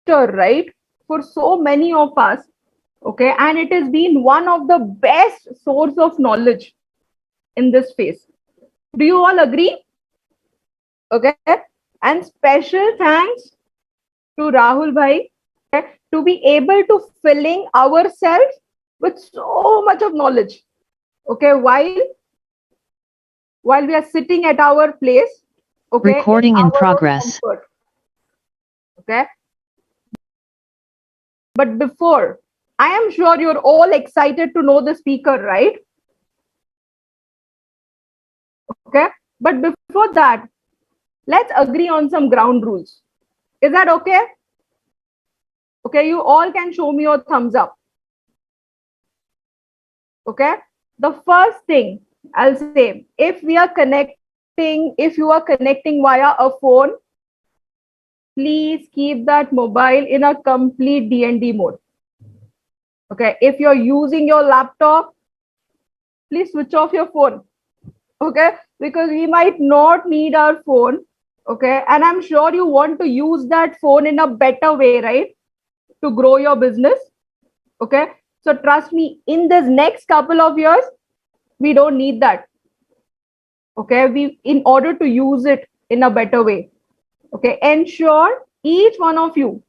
right, for so many of us. Okay, and it has been one of the best source of knowledge in this phase. Do you all agree? Okay, and special thanks to Rahul Bhai, okay, to be able to filling ourselves with so much of knowledge. Okay, while we are sitting at our place, okay, in Recording in our own progress. comfort. Okay, but before, I am sure you're all excited to know the speaker, right? Okay, but before that, let's agree on some ground rules. Is that okay? Okay, you all can show me your thumbs up. Okay, the first thing I'll say, if you are connecting via a phone, please keep that mobile in a complete DND mode. Okay, if you're using your laptop, please switch off your phone. Okay, because we might not need our phone. Okay, and I'm sure you want to use that phone in a better way, right, to grow your business. Okay, so trust me, in this next couple of years, we don't need that. Okay, we, in order to use it in a better way, okay, ensure each one of you,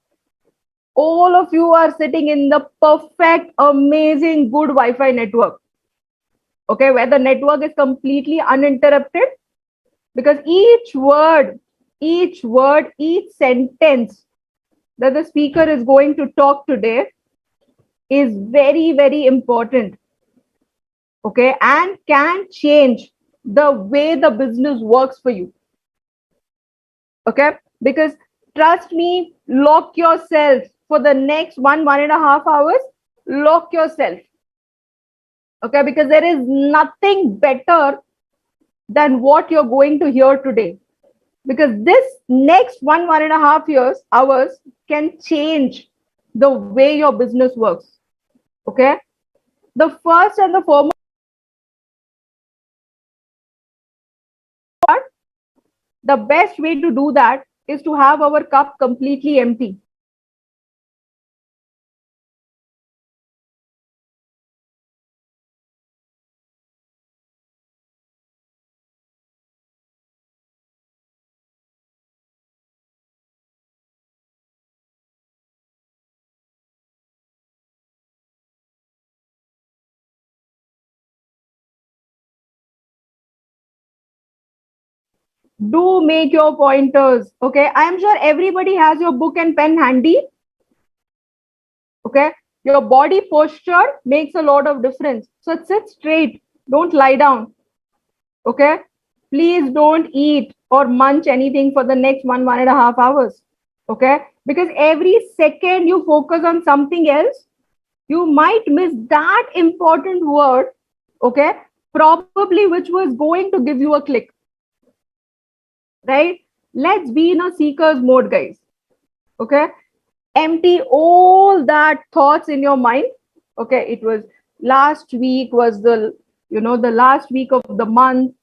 all of you are sitting in the perfect, amazing, good Wi-Fi network. Okay, where the network is completely uninterrupted, because each sentence that the speaker is going to talk today is very, very important. Okay, and can change the way the business works for you. Okay, because trust me, lock yourself for the next 1.5 hours. Lock yourself. Okay, because there is nothing better than what you're going to hear today, because this next 1.5 hours can change the way your business works. Okay, the first and the foremost, the best way to do that is to have our cup completely empty. Do make your pointers. Okay, I am sure everybody has your book and pen handy. Okay, your body posture makes a lot of difference, so sit straight, don't lie down. Okay, please don't eat or munch anything for the next 1.5 hours. Okay, because every second you focus on something else, you might miss that important word. Okay, probably which was going to give you a click. Right, let's be in a seeker's mode, guys. Okay, empty all that thoughts in your mind. Okay, it was last week was the last week of the month,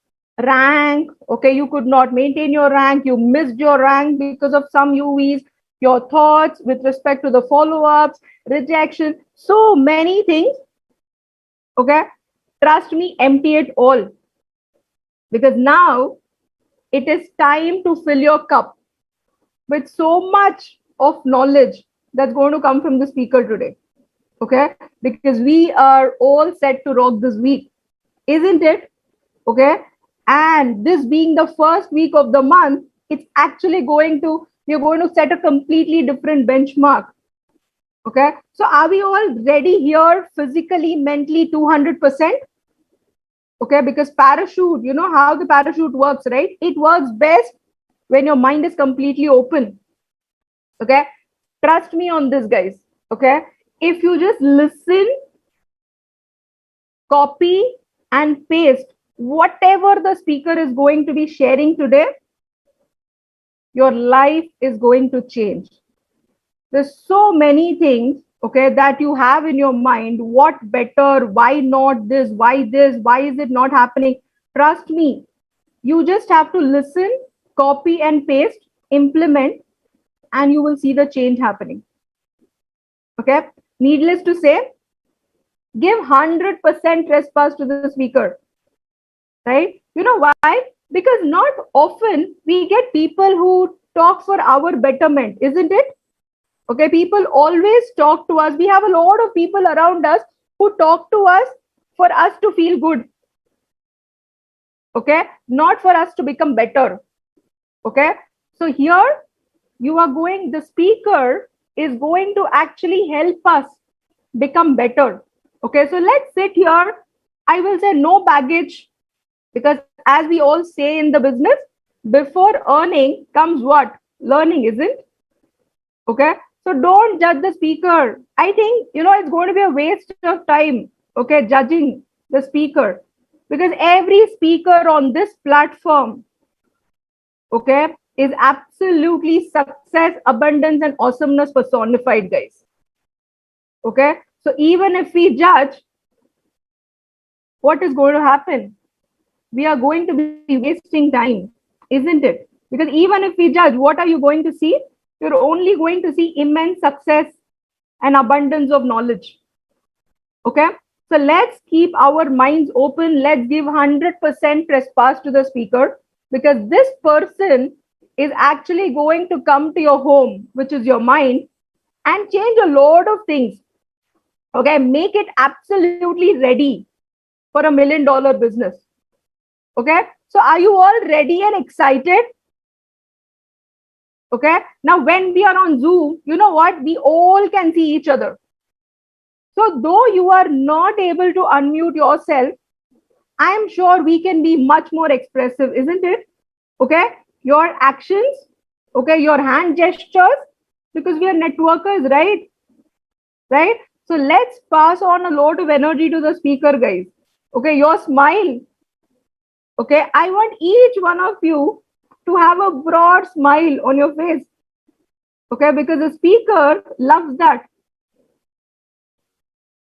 rank. Okay, you could not maintain your rank, you missed your rank because of some UVs, your thoughts with respect to the follow-ups, rejection, so many things. Okay, trust me, empty it all, because now it is time to fill your cup with so much of knowledge that's going to come from the speaker today. Okay, because we are all set to rock this week, isn't it? Okay, and this being the first week of the month, it's actually we're going to set a completely different benchmark. Okay, so are we all ready here, physically, mentally, 200%? Okay, because parachute, you know how the parachute works, right? It works best when your mind is completely open. Okay, trust me on this, guys. Okay, if you just listen, copy, and paste whatever the speaker is going to be sharing today, your life is going to change. There's so many things, okay, that you have in your mind. What better? Why not this? Why this? Why is it not happening? Trust me, you just have to listen, copy, and paste, implement, and you will see the change happening. Okay, needless to say, give 100% trespass to the speaker, right? You know why? Because not often we get people who talk for our betterment, isn't it? Okay, people always talk to us. We have a lot of people around us who talk to us for us to feel good. Okay, not for us to become better. Okay, so here you are going, the speaker is going to actually help us become better. Okay, so let's sit here. I will say no baggage, because as we all say in the business, before earning comes what? Learning, isn't? Okay, so don't judge the speaker. I think, it's going to be a waste of time, okay, judging the speaker, because every speaker on this platform, okay, is absolutely success, abundance, and awesomeness personified, guys. Okay, so even if we judge, what is going to happen? We are going to be wasting time, isn't it? Because even if we judge, what are you going to see? You're only going to see immense success and abundance of knowledge. Okay, so let's keep our minds open. Let's give 100% trespass to the speaker, because this person is actually going to come to your home, which is your mind, and change a lot of things. Okay, make it absolutely ready for $1 million business. Okay, so are you all ready and excited? Okay, now when we are on Zoom, you know what? We all can see each other. So though you are not able to unmute yourself, I am sure we can be much more expressive, isn't it? Okay, your actions, okay, your hand gestures, because we are networkers, right? Right? So let's pass on a lot of energy to the speaker, guys. Okay, your smile. Okay, I want each one of you to have a broad smile on your face. Okay, because the speaker loves that.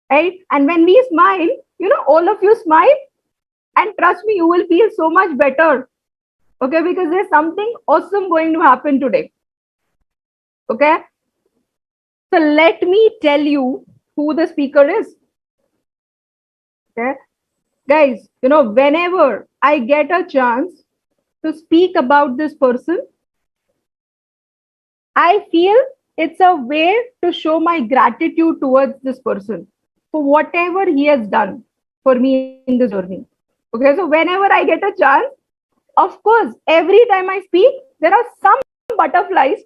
Right? And when we smile, all of you smile, and trust me, you will feel so much better. Okay, because there's something awesome going to happen today. Okay, so let me tell you who the speaker is. Okay, guys, whenever I get a chance to speak about this person, I feel it's a way to show my gratitude towards this person for whatever he has done for me in this journey. Okay, so whenever I get a chance, of course, every time I speak, there are some butterflies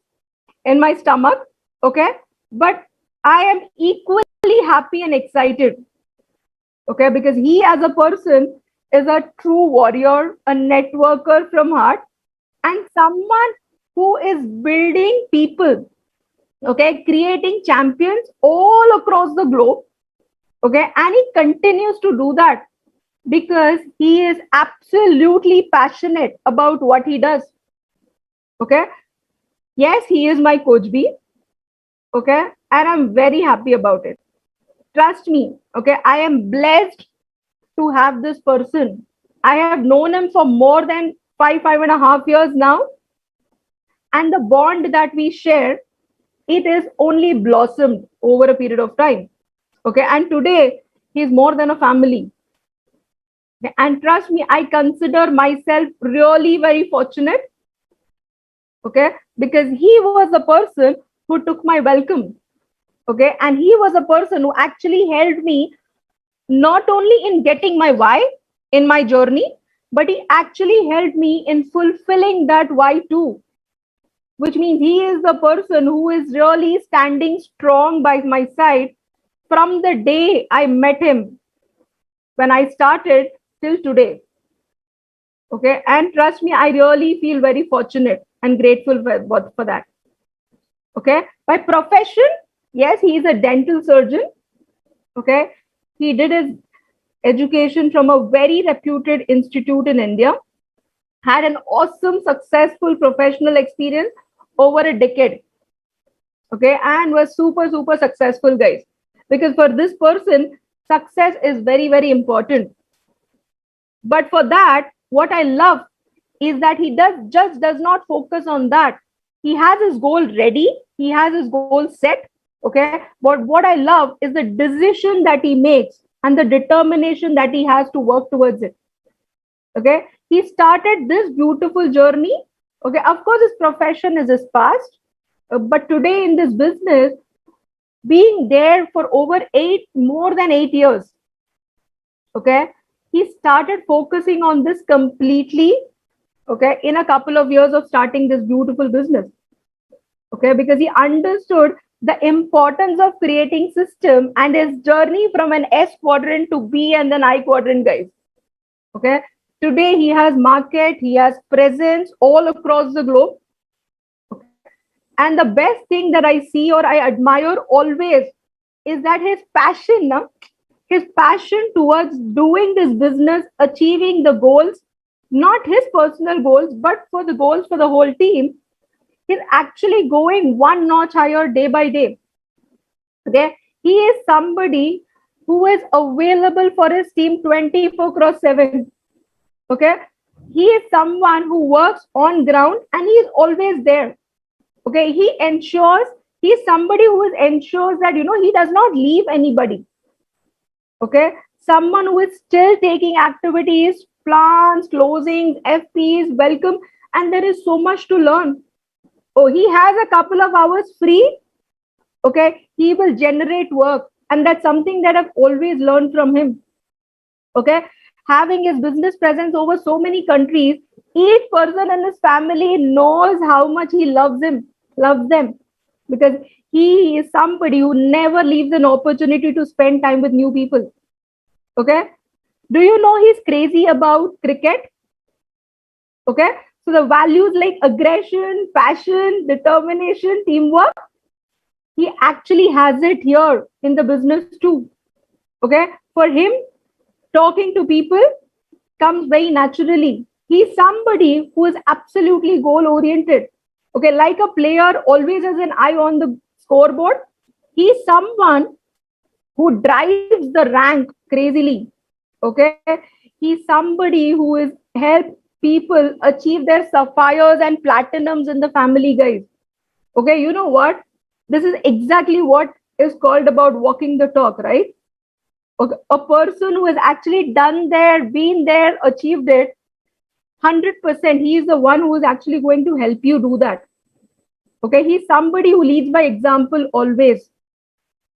in my stomach. Okay, but I am equally happy and excited. Okay, because he as a person is a true warrior, a networker from heart, and someone who is building people, okay, creating champions all across the globe. Okay, and he continues to do that because he is absolutely passionate about what he does. Okay, yes, he is my coach B. Okay, and I'm very happy about it. Trust me. Okay, I am blessed to have this person. I have known him for more than 5.5 years now, and the bond that we share, it is only blossomed over a period of time. Okay, and today he's more than a family. Okay? And trust me, I consider myself really very fortunate. Okay, because he was the person who took my welcome. Okay, and he was a person who actually helped me not only in getting my why in my journey, but he actually helped me in fulfilling that why too. Which means he is the person who is really standing strong by my side from the day I met him when I started till today. Okay, and trust me, I really feel very fortunate and grateful for that. Okay, by profession, yes, he is a dental surgeon. Okay, he did his education from a very reputed institute in India, had an awesome, successful professional experience over a decade. Okay, and was super, super successful, guys. Because for this person, success is very, very important. But for that, what I love is that he does not focus on that. He has his goal ready, he has his goal set. Okay, but what I love is the decision that he makes and the determination that he has to work towards it. Okay, he started this beautiful journey. Okay, of course his profession is his past, but today in this business, being there for over more than 8 years. Okay, he started focusing on this completely. Okay, in a couple of years of starting this beautiful business. Okay, because he understood the importance of creating system and his journey from an S quadrant to B and then I quadrant, guys. Okay, today he has market, he has presence all across the globe. And the best thing that I see or I admire always is that his passion, his passion towards doing this business, achieving the goals, not his personal goals, but for the goals for the whole team, is actually going one notch higher day by day. Okay, he is somebody who is available for his team 24 cross 7. Okay, he is someone who works on ground and he is always there. Okay, he ensures, he is somebody who ensures that he does not leave anybody. Okay, someone who is still taking activities, plans, closings, FPs, welcome, and there is so much to learn. Oh, he has a couple of hours free. Okay, he will generate work, and that's something that I've always learned from him. Okay, having his business presence over so many countries, each person in his family knows how much he loves them, because he is somebody who never leaves an opportunity to spend time with new people. Okay, do you know he's crazy about cricket? Okay, so the values like aggression, passion, determination, teamwork, he actually has it here in the business too. Okay, for him, talking to people comes very naturally. He's somebody who is absolutely goal oriented. Okay, like a player always has an eye on the scoreboard, he's someone who drives the rank crazily. Okay, he's somebody who is helped people achieve their sapphires and platinums in the family, guys. Okay, you know what? This is exactly what is called about walking the talk, right? Okay, a person who has actually done there, been there, achieved it, 100%, he is the one who is actually going to help you do that. Okay, he's somebody who leads by example always.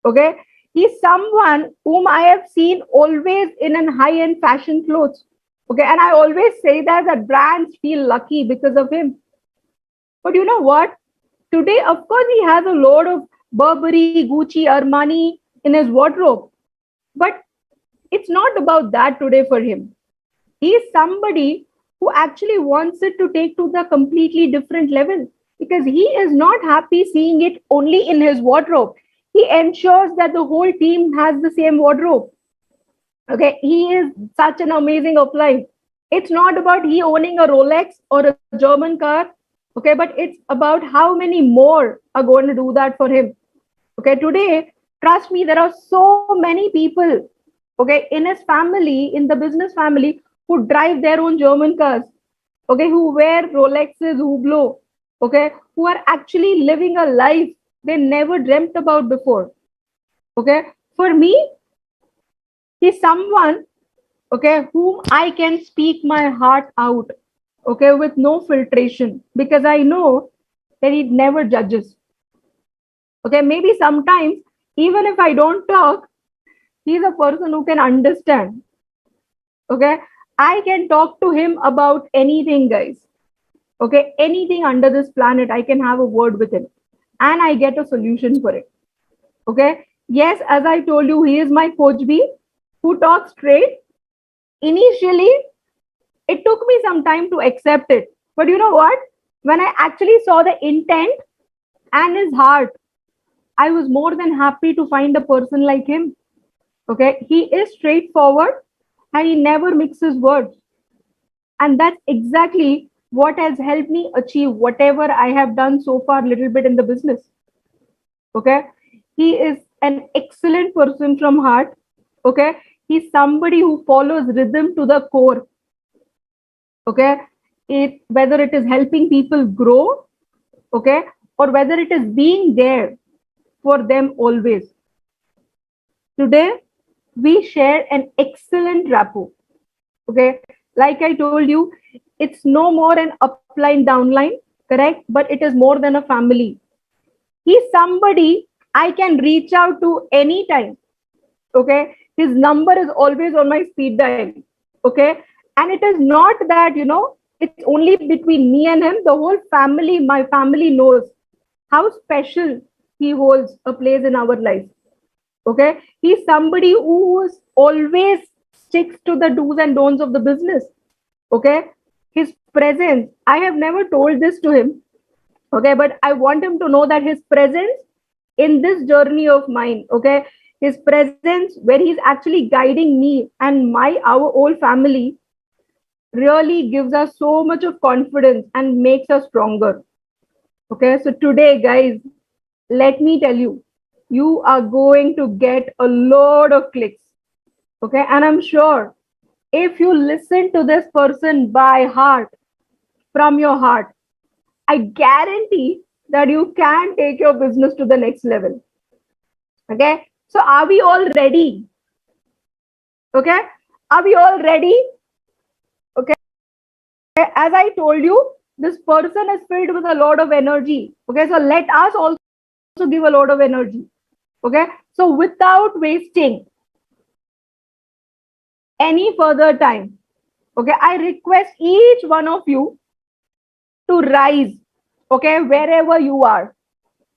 Okay, he's someone whom I have seen always in an high-end fashion clothes. Okay, and I always say that brands feel lucky because of him. But you know what? Today, of course, he has a load of Burberry, Gucci, Armani in his wardrobe. But it's not about that today for him. He is somebody who actually wants it to take to the completely different level, because he is not happy seeing it only in his wardrobe. He ensures that the whole team has the same wardrobe. Okay, he is such an amazing upline. It's not about he owning a Rolex or a German car. Okay, but it's about how many more are going to do that for him. Okay, today, trust me, there are so many people, okay, in his family, in the business family, who drive their own German cars, okay, who wear Rolexes, Hublot, okay, who are actually living a life they never dreamt about before. Okay, for me, he's someone, okay, whom I can speak my heart out, okay, with no filtration, because I know that he never judges. Okay, maybe sometimes, even if I don't talk, he's a person who can understand. Okay, I can talk to him about anything, guys. Okay, anything under this planet, I can have a word with him and I get a solution for it. Okay, yes, as I told you, he is my coach B who talks straight. Initially, it took me some time to accept it. But you know what? When I actually saw the intent and his heart, I was more than happy to find a person like him. Okay, he is straightforward and he never mixes words. And that's exactly what has helped me achieve whatever I have done so far, little bit in the business. Okay, he is an excellent person from heart. Okay, he's somebody who follows rhythm to the core. Okay, whether it is helping people grow, okay, or whether it is being there for them always. Today, we share an excellent rapport. Okay, like I told you, it's no more an upline, downline, correct? But it is more than a family. He's somebody I can reach out to anytime. Okay, his number is always on my speed dial. Okay, and it is not that, it's only between me and him. The whole family, my family knows how special he holds a place in our life. Okay, he's somebody who is always sticks to the do's and don'ts of the business. Okay, his presence, I have never told this to him. Okay, but I want him to know that his presence in this journey of mine, okay, his presence where he's actually guiding me and our whole family, really gives us so much of confidence and makes us stronger. Okay, so today, guys, let me tell you, you are going to get a lot of clicks. Okay, and I'm sure if you listen to this person by heart, from your heart, I guarantee that you can take your business to the next level. Okay, so are we all ready? Okay, are we all ready? Okay, as I told you, this person is filled with a lot of energy. Okay, so let us also give a lot of energy. Okay, so without wasting any further time, okay, I request each one of you to rise, okay, wherever you are.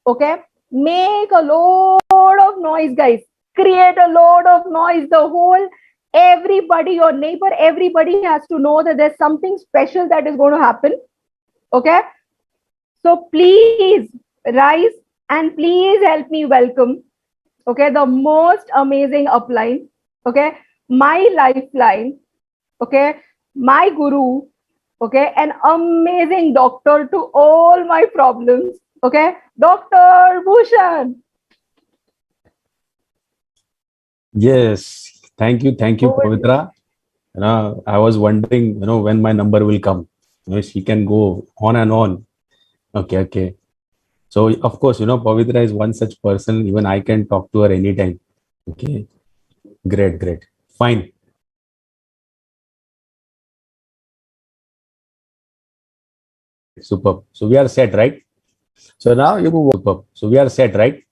Okay, make a lot of noise, guys. Create a lot of noise. The whole, everybody, your neighbor, everybody has to know that there's something special that is going to happen. Okay, so please rise and please help me welcome, okay, the most amazing upline, okay, my lifeline, okay, my guru, okay, an amazing doctor to all my problems, okay, Dr. Bhushan. Yes, thank you, Pavitra. I was wondering, when my number will come. She can go on and on. Okay, okay. So of course, Pavitra is one such person. Even I can talk to her anytime. Okay, great, great, fine, superb. So we are set, right? So now you know, superb. So we are set, right?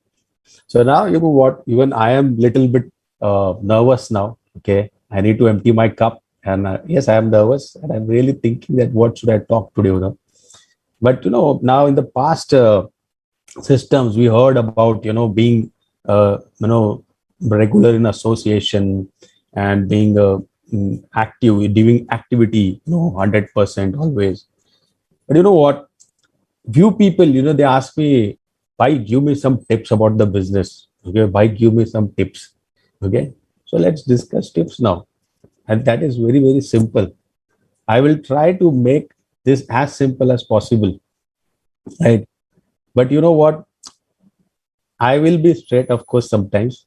So now you know what? Even I am little bit nervous now. Okay, I need to empty my cup, and yes, I am nervous, and I'm really thinking that what should I talk today? But now in the past systems, we heard about being regular in association and being active, doing activity 100% always. But you know what? Few people, they ask me, why give me some tips about the business? Okay, why give me some tips? Okay, so let's discuss tips now, and that is very very simple. I will try to make this as simple as possible, right? But you know what? I will be straight, of course, sometimes,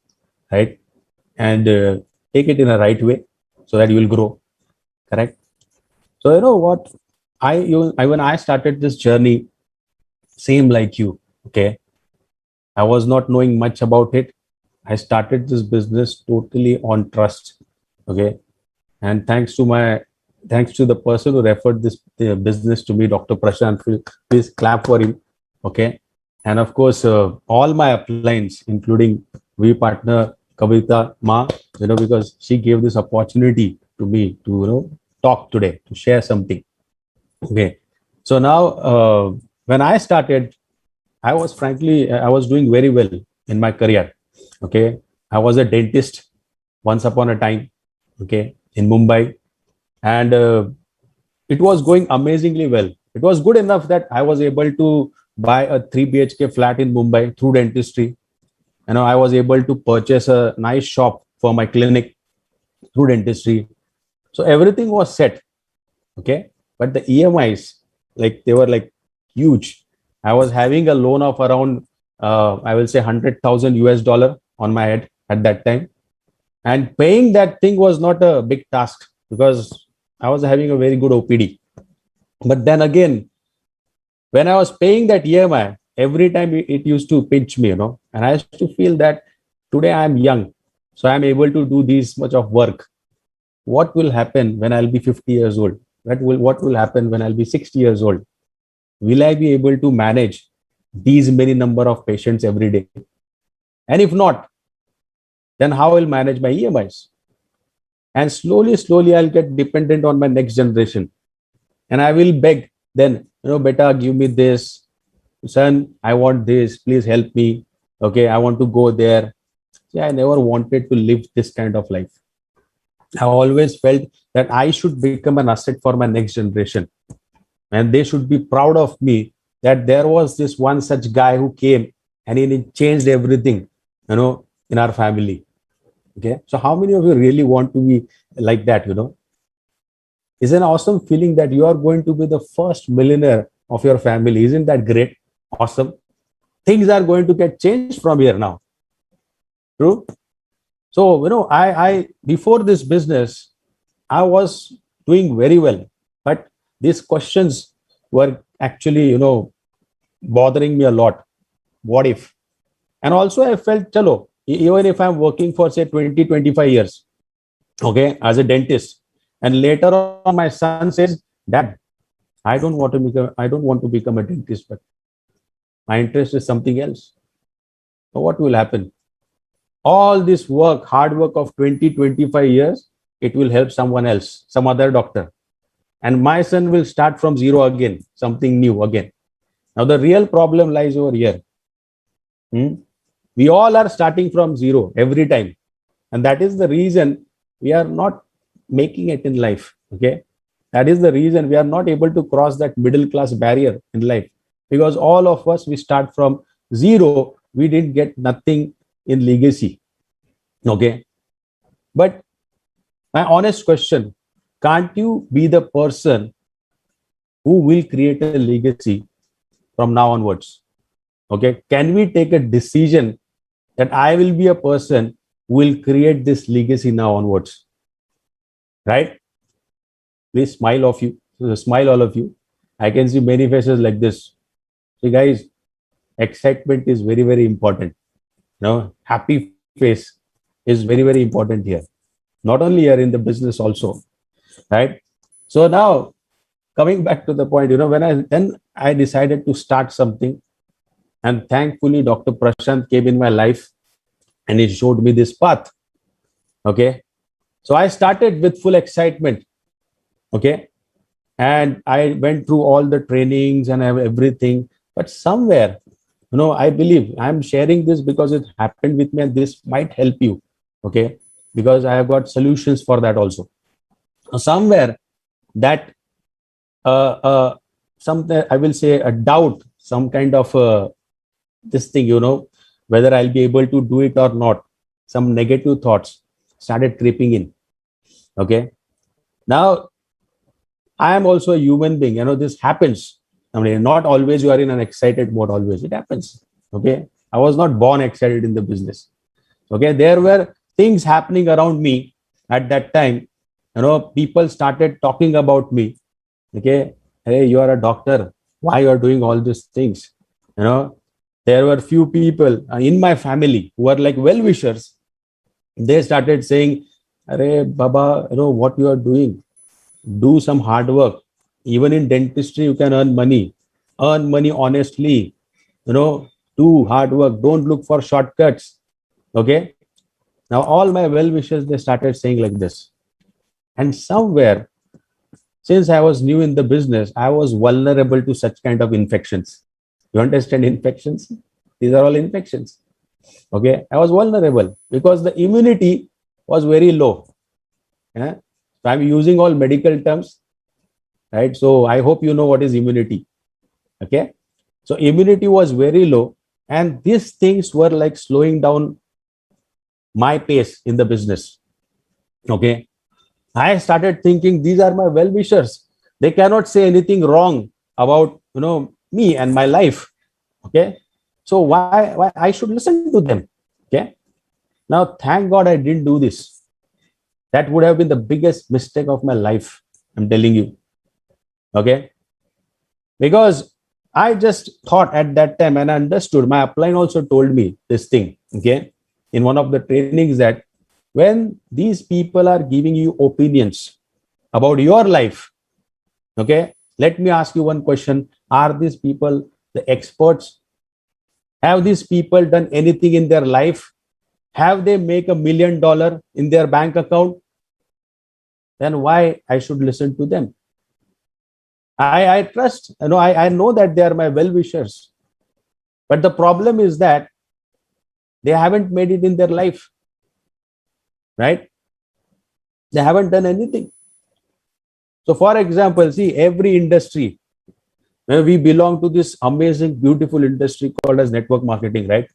right? And take it in a right way so that you will grow, correct? So you know what? When I started this journey, same like you, okay? I was not knowing much about it. I started this business totally on trust, okay? And thanks to the person who referred this business to me, Dr. Prashant. Please clap for him, okay? And of course, all my uplines, including we partner Kavita Ma, because she gave this opportunity to me to talk today, to share something. Okay, so now when I started, I was doing very well in my career. Okay, I was a dentist once upon a time. Okay, in Mumbai, and it was going amazingly well. It was good enough that I was able to buy a 3 BHK flat in Mumbai through dentistry. I was able to purchase a nice shop for my clinic through dentistry. So everything was set. Okay. But the EMIs, like they were like huge. I was having a loan of around, I will say 100,000 US dollar on my head at that time. And paying that thing was not a big task because I was having a very good OPD. But then again, when I was paying that EMI, every time it used to pinch me, and I used to feel that today I'm young, so I'm able to do this much of work. What will happen when I'll be 50 years old? What will happen when I'll be 60 years old? Will I be able to manage these many number of patients every day? And if not, then how I'll manage my EMIs? And slowly, I'll get dependent on my next generation. And I will beg then, beta, give me this. Son, I want this. Please help me. Okay, I want to go there. See, I never wanted to live this kind of life. I always felt that I should become an asset for my next generation. And they should be proud of me that there was this one such guy who came and he changed everything, in our family. Okay. So how many of you really want to be like that, It's an awesome feeling that you are going to be the first millionaire of your family. Isn't that great? Awesome. Things are going to get changed from here now. True. So, I before this business, I was doing very well, but these questions were actually, bothering me a lot. What if? And also I felt, chalo, even if I'm working for say 20, 25 years, okay, as a dentist, and later on my son says, Dad, I don't want to become a dentist, but my interest is something else. So what will happen? All this work, hard work of 20, 25 years, it will help someone else, some other doctor. And my son will start from zero again, something new again. Now, the real problem lies over here. We all are starting from zero every time. And that is the reason we are not making it in life. Okay. That is the reason we are not able to cross that middle class barrier in life. Because all of us, we start from zero. We didn't get nothing in legacy. Okay. But my honest question, can't you be the person who will create a legacy from now onwards? Okay. Can we take a decision that I will be a person who will create this legacy now onwards? Right? Please smile all of you. I can see many faces like this. See, guys, excitement is very, very important. Happy face is very, very important here. Not only here in the business also. Right? So now, coming back to the point, when I decided to start something, and thankfully Dr. Prashant came in my life and he showed me this path. Okay. So I started with full excitement. Okay. And I went through all the trainings and everything. But somewhere, I believe I'm sharing this because it happened with me and this might help you. Okay. Because I have got solutions for that also. Somewhere that something, I will say, a doubt, some kind of this thing, whether I'll be able to do it or not, some negative thoughts started creeping in. Okay. Now, I am also a human being. This happens. I mean, not always you are in an excited mode, always. It happens. Okay. I was not born excited in the business. Okay. There were things happening around me at that time. People started talking about me. Okay. Hey, you are a doctor. Why you are doing all these things? There were few people in my family who were like well-wishers. They started saying, Arey, Baba, what you are doing? Do some hard work. Even in dentistry, you can earn money. Earn money honestly. Do hard work. Don't look for shortcuts. Okay. Now, all my well-wishers, they started saying like this. And somewhere, since I was new in the business, I was vulnerable to such kind of infections. You understand infections? These are all infections. Okay. I was vulnerable because the immunity was very low. Yeah? So I'm using all medical terms, right? So I hope you know what is immunity. Okay. So immunity was very low and these things were like slowing down my pace in the business. Okay. I started thinking these are my well-wishers. They cannot say anything wrong about, me and my life. Okay. So why I should listen to them? Okay. Now, thank God I didn't do this. That would have been the biggest mistake of my life. I'm telling you. Okay. Because I just thought at that time and I understood. My upline also told me this thing, okay, in one of the trainings, that when these people are giving you opinions about your life, okay, let me ask you one question. Are these people the experts? Have these people done anything in their life? Have they make $1 million in their bank account? Then why I should listen to them? I trust, I know that they are my well-wishers. But the problem is that they haven't made it in their life, right? They haven't done anything. So for example, see, every industry, we belong to this amazing, beautiful industry called as network marketing, right?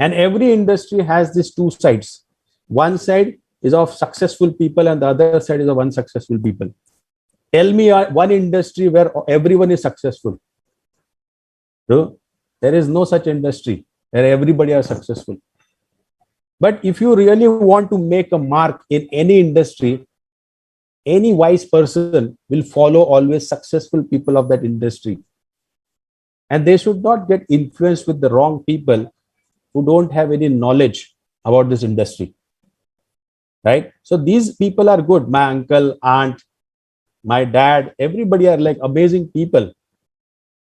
And every industry has these two sides. One side is of successful people and the other side is of unsuccessful people. Tell me one industry where everyone is successful. No, there is no such industry where everybody are successful. But if you really want to make a mark in any industry, any wise person will follow always successful people of that industry. And they should not get influenced with the wrong people who don't have any knowledge about this industry. Right? So these people are good. My uncle, aunt, my dad, everybody are like amazing people.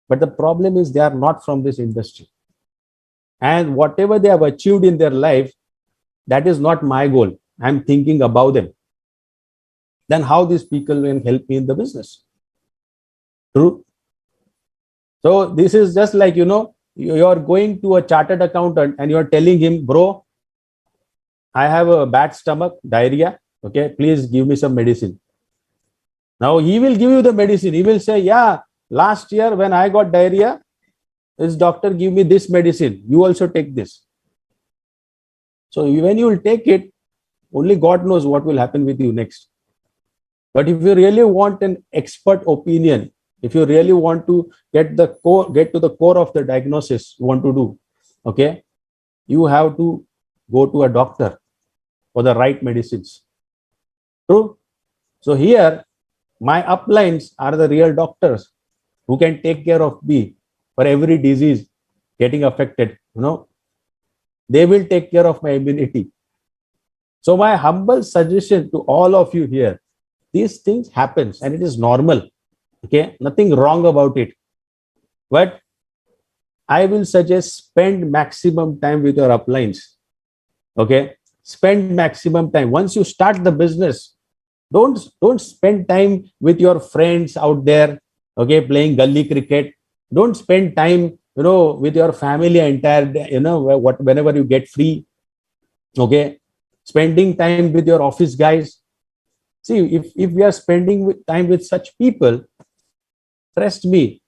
But the problem is they are not from this industry. And whatever they have achieved in their life, that is not my goal. I'm thinking about them. Then how these people can help me in the business? True. So this is just like, you're going to a chartered accountant and you're telling him, bro, I have a bad stomach, diarrhea. Okay, please give me some medicine. Now he will give you the medicine. He will say, yeah, last year when I got diarrhea, this doctor give me this medicine. You also take this. So when you will take it, only God knows what will happen with you next. But if you really want an expert opinion, if you really want to get to the core of the diagnosis you want to do, okay, you have to go to a doctor for the right medicines. True. So here, my uplines are the real doctors who can take care of me for every disease getting affected. They will take care of my immunity. So my humble suggestion to all of you here, these things happens and it is normal. Okay, nothing wrong about it. But I will suggest spend maximum time with your uplines. Okay, spend maximum time. Once you start the business, don't spend time with your friends out there, okay, playing gully cricket. Don't spend time, with your family entire day, whenever you get free. Okay, spending time with your office guys. See, if we are spending time with such people, trust me,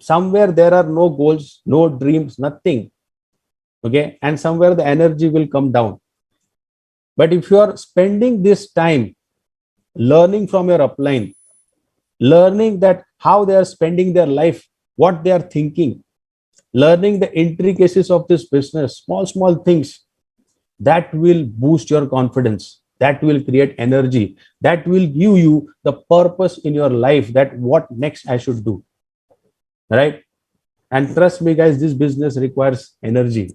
somewhere there are no goals, no dreams, nothing. Okay, and somewhere the energy will come down. But if you are spending this time learning from your upline, learning that how they are spending their life, what they are thinking, learning the intricacies of this business, small things, that will boost your confidence, that will create energy, that will give you the purpose in your life, that what next I should do, right? And trust me guys, this business requires energy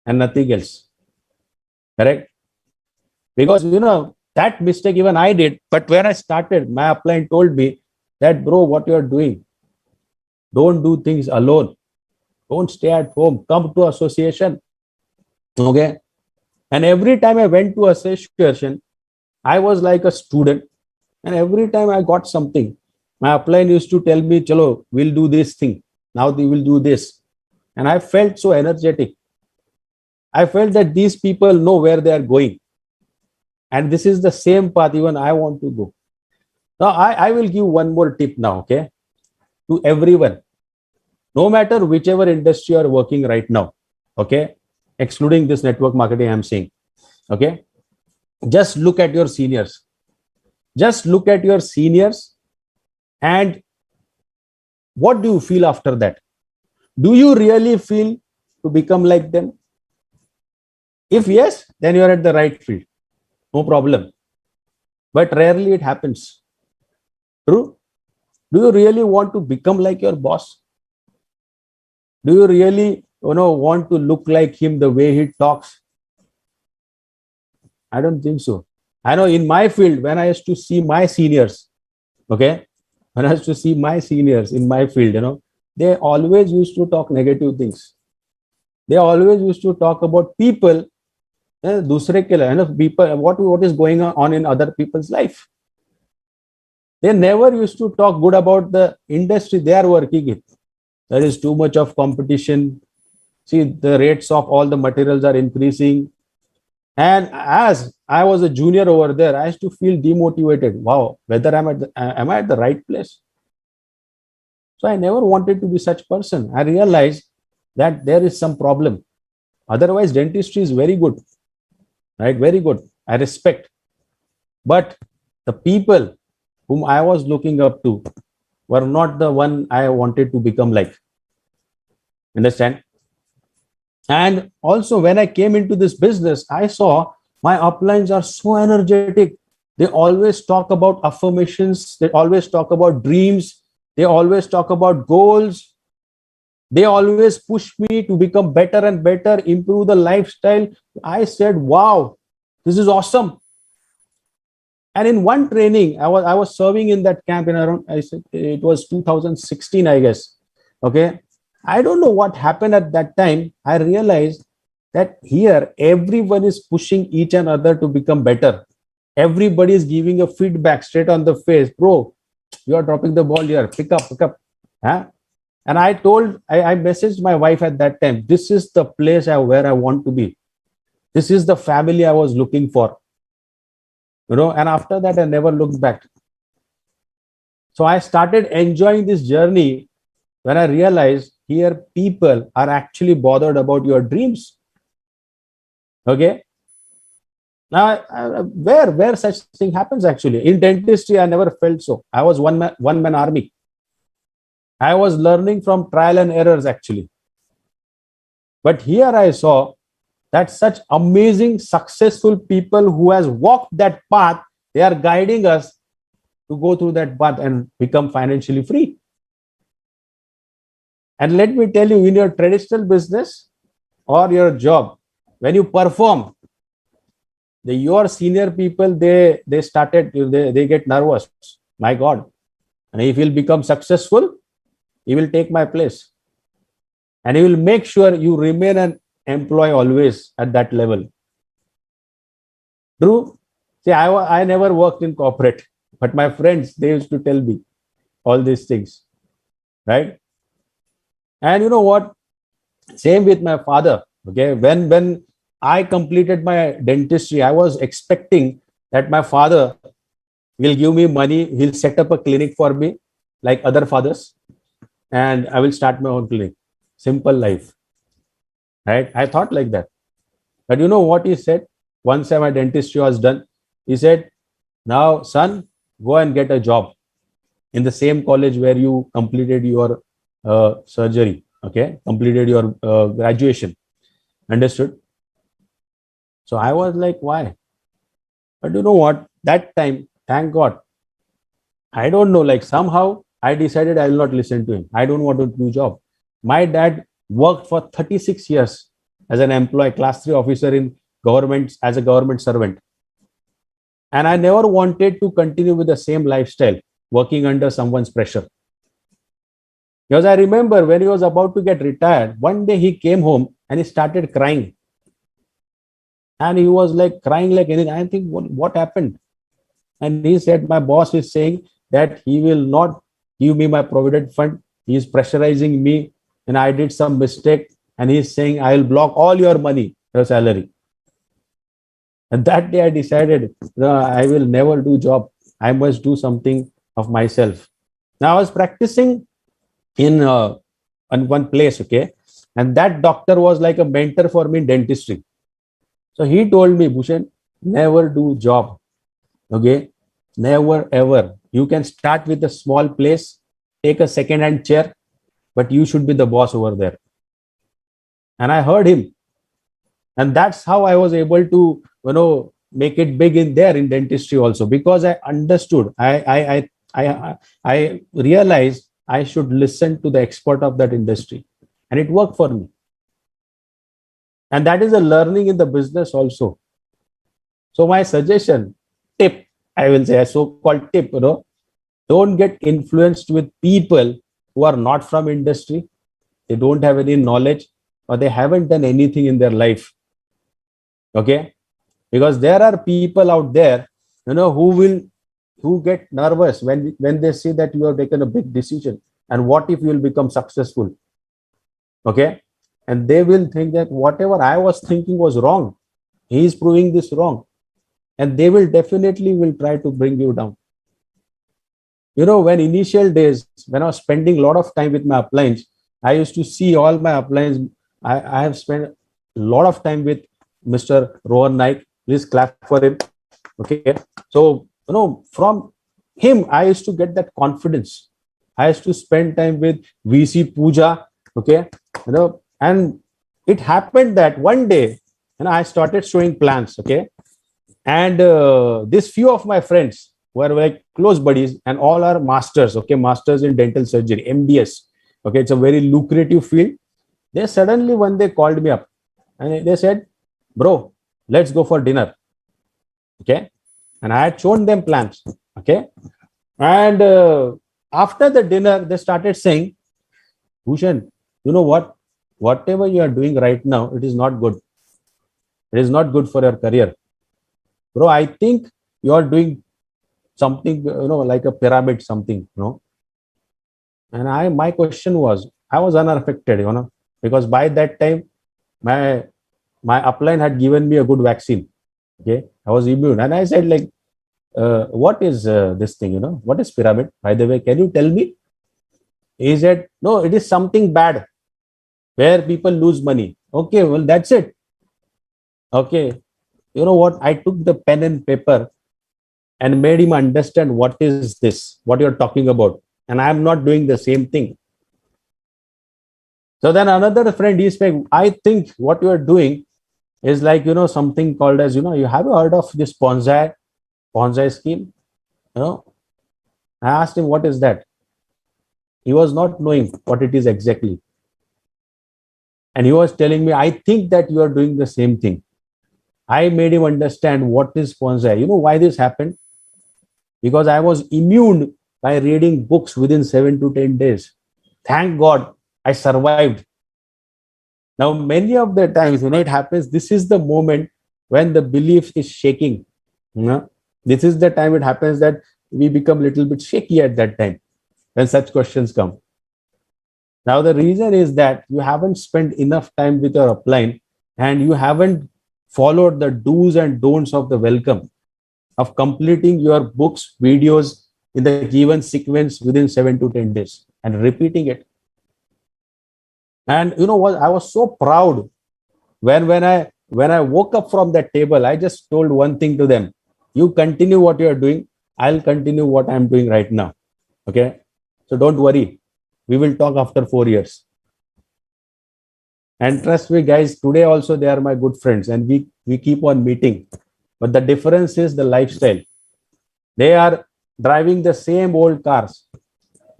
and nothing else, correct? Because that mistake even I did. But when I started, my upline told me that, bro, what you are doing, don't do things alone, don't stay at home, come to association. Okay, and every time I went to association, I was like a student, and every time I got something, my upline used to tell me, chalo, we'll do this thing, now they will do this. And I felt so energetic. I felt that these people know where they are going, and this is the same path even I want to go. Now I will give one more tip now, okay, to everyone, no matter whichever industry you are working right now, okay, excluding this network marketing I'm saying, okay, just look at your seniors. Just look at your seniors, and what do you feel after that? Do you really feel to become like them? If yes, then you are at the right field, no problem. But rarely it happens. True. Do you really want to become like your boss? Do you really, want to look like him the way he talks? I don't think so. I know in my field, when I used to see my seniors, okay, when I used to see my seniors in my field, they always used to talk negative things. They always used to talk about people, दूसरे के लिए, people, what is going on in other people's life. They never used to talk good about the industry they are working in. There is too much of competition. See, the rates of all the materials are increasing. And as I was a junior over there, I used to feel demotivated. Wow, whether am I at the right place? So I never wanted to be such person. I realized that there is some problem. Otherwise, dentistry is very good, right? Very good. I respect. But the people whom I was looking up to were not the one I wanted to become like. Understand? And also, when I came into this business, I saw my uplines are so energetic. They always talk about affirmations. They always talk about dreams. They always talk about goals. They always push me to become better and better, improve the lifestyle. I said, wow, this is awesome. And in one training, I was serving in that camp in around, I said it was 2016, I guess. Okay. I don't know what happened at that time. I realized that here everyone is pushing each and other to become better. Everybody is giving a feedback straight on the face. Bro, you are dropping the ball here. Pick up, pick up. Huh? And I messaged my wife at that time, this is the place where I want to be. This is the family I was looking for. And after that, I never looked back. So I started enjoying this journey when I realized here people are actually bothered about your dreams. Okay. Now, where such thing happens actually? In dentistry, I never felt so. I was one man army. I was learning from trial and errors actually. But here I saw that such amazing, successful people who has walked that path, they are guiding us to go through that path and become financially free. And let me tell you, in your traditional business or your job, when you perform, your senior people, they get nervous. My God. And if he'll become successful, he will take my place. And he will make sure you remain an employee always at that level. True? See, I never worked in corporate, but my friends, they used to tell me all these things. Right? And you know what? Same with my father. Okay. When I completed my dentistry, I was expecting that my father will give me money. He'll set up a clinic for me like other fathers. And I will start my own clinic. Simple life. Right? I thought like that. But you know what he said? Once my dentistry was done, he said, now, son, go and get a job in the same college where you completed your surgery. Okay? Completed your graduation. Understood? So I was like, why? But you know what? That time, thank God, I don't know, like somehow I decided I will not listen to him. I don't want to do job. My dad worked for 36 years as an employee, class 3 officer in government, as a government servant. And I never wanted to continue with the same lifestyle, working under someone's pressure. Because I remember when he was about to get retired, one day he came home and he started crying. And he was like crying like anything. I think, what happened? And he said, my boss is saying that he will not give me my provident fund. He is pressurizing me and I did some mistake. And he's saying, I will block all your money, your salary. And that day I decided, I will never do job. I must do something of myself. Now I was practicing in one place, okay? And that doctor was like a mentor for me in dentistry. So he told me, Bhushan, never do job. Okay? Never ever. You can start with a small place, take a second-hand chair, but you should be the boss over there. And I heard him. And that's how I was able to, make it big in there in dentistry also, because I understood. I realized I should listen to the expert of that industry. and it worked for me. And that is a learning in the business also. So my suggestion, tip, I will say a so-called tip, don't get influenced with people who are not from industry. They don't have any knowledge, or they haven't done anything in their life. Okay, because there are people out there, who get nervous when they see that you have taken a big decision, and what if you will become successful. Okay, and they will think that whatever I was thinking was wrong, he is proving this wrong, and they will definitely will try to bring you down. When initial days, when I was spending a lot of time with my uplines, I used to see all my uplines. I have spent a lot of time with Mr. Rohan Naik. Please clap for him. Okay. So, from him, I used to get that confidence. I used to spend time with VC Puja. Okay. And it happened that one day, I started showing plans. Okay. And this few of my friends were like close buddies, and all are masters. Okay. Masters in dental surgery, MDS. Okay. It's a very lucrative field. They suddenly one day called me up and they said, bro, let's go for dinner. Okay. And I had shown them plans. Okay. And after the dinner, they started saying, Bhushan, you know what? Whatever you are doing right now, it is not good. It is not good for your career. Bro, I think you are doing something, like a pyramid, something, And my question was, I was unaffected, because by that time, my upline had given me a good vaccine. Okay. I was immune. And I said, like, what is this thing, what is pyramid? By the way, can you tell me? He said, no, it is something bad where people lose money. Okay, well, that's it. Okay. You know what? I took the pen and paper and made him understand what is this, what you're talking about. And I'm not doing the same thing. So then another friend, he said, I think what you are doing is like, something called as, you have heard of this bonsai scheme? I asked him, what is that? He was not knowing what it is exactly. And he was telling me, I think that you are doing the same thing. I made him understand what is bonsai. You know why this happened? Because I was immune by reading books within 7 to 10 days. Thank God I survived. Now, many of the times, it happens, this is the moment when the belief is shaking. This is the time it happens that we become a little bit shaky at that time when such questions come. Now, the reason is that you haven't spent enough time with your upline and you haven't followed the do's and don'ts of the welcome of completing your books, videos in the given sequence within 7 to 10 days and repeating it. And you know what? I was so proud when I woke up from that table. I just told one thing to them: you continue what you are doing. I'll continue what I'm doing right now. Okay. So don't worry. We will talk after 4 years. And trust me, guys, today also they are my good friends and we keep on meeting. But the difference is the lifestyle. They are driving the same old cars.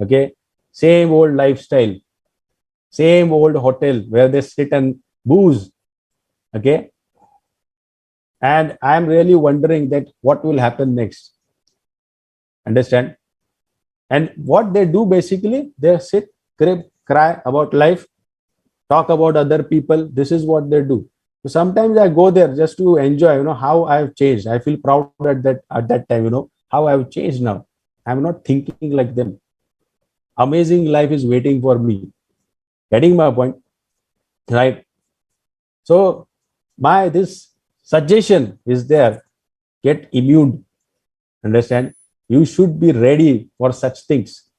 Okay. Same old lifestyle. Same old hotel where they sit and booze. Okay. And I'm really wondering that what will happen next. Understand? And what they do basically, they sit, cry about life, talk about other people. This is what they do. So sometimes I go there just to enjoy, how I've changed. I feel proud at that time, how I've changed now. I'm not thinking like them. Amazing life is waiting for me. Getting my point, right? So this suggestion is there. Get immune. Understand? You should be ready for such things.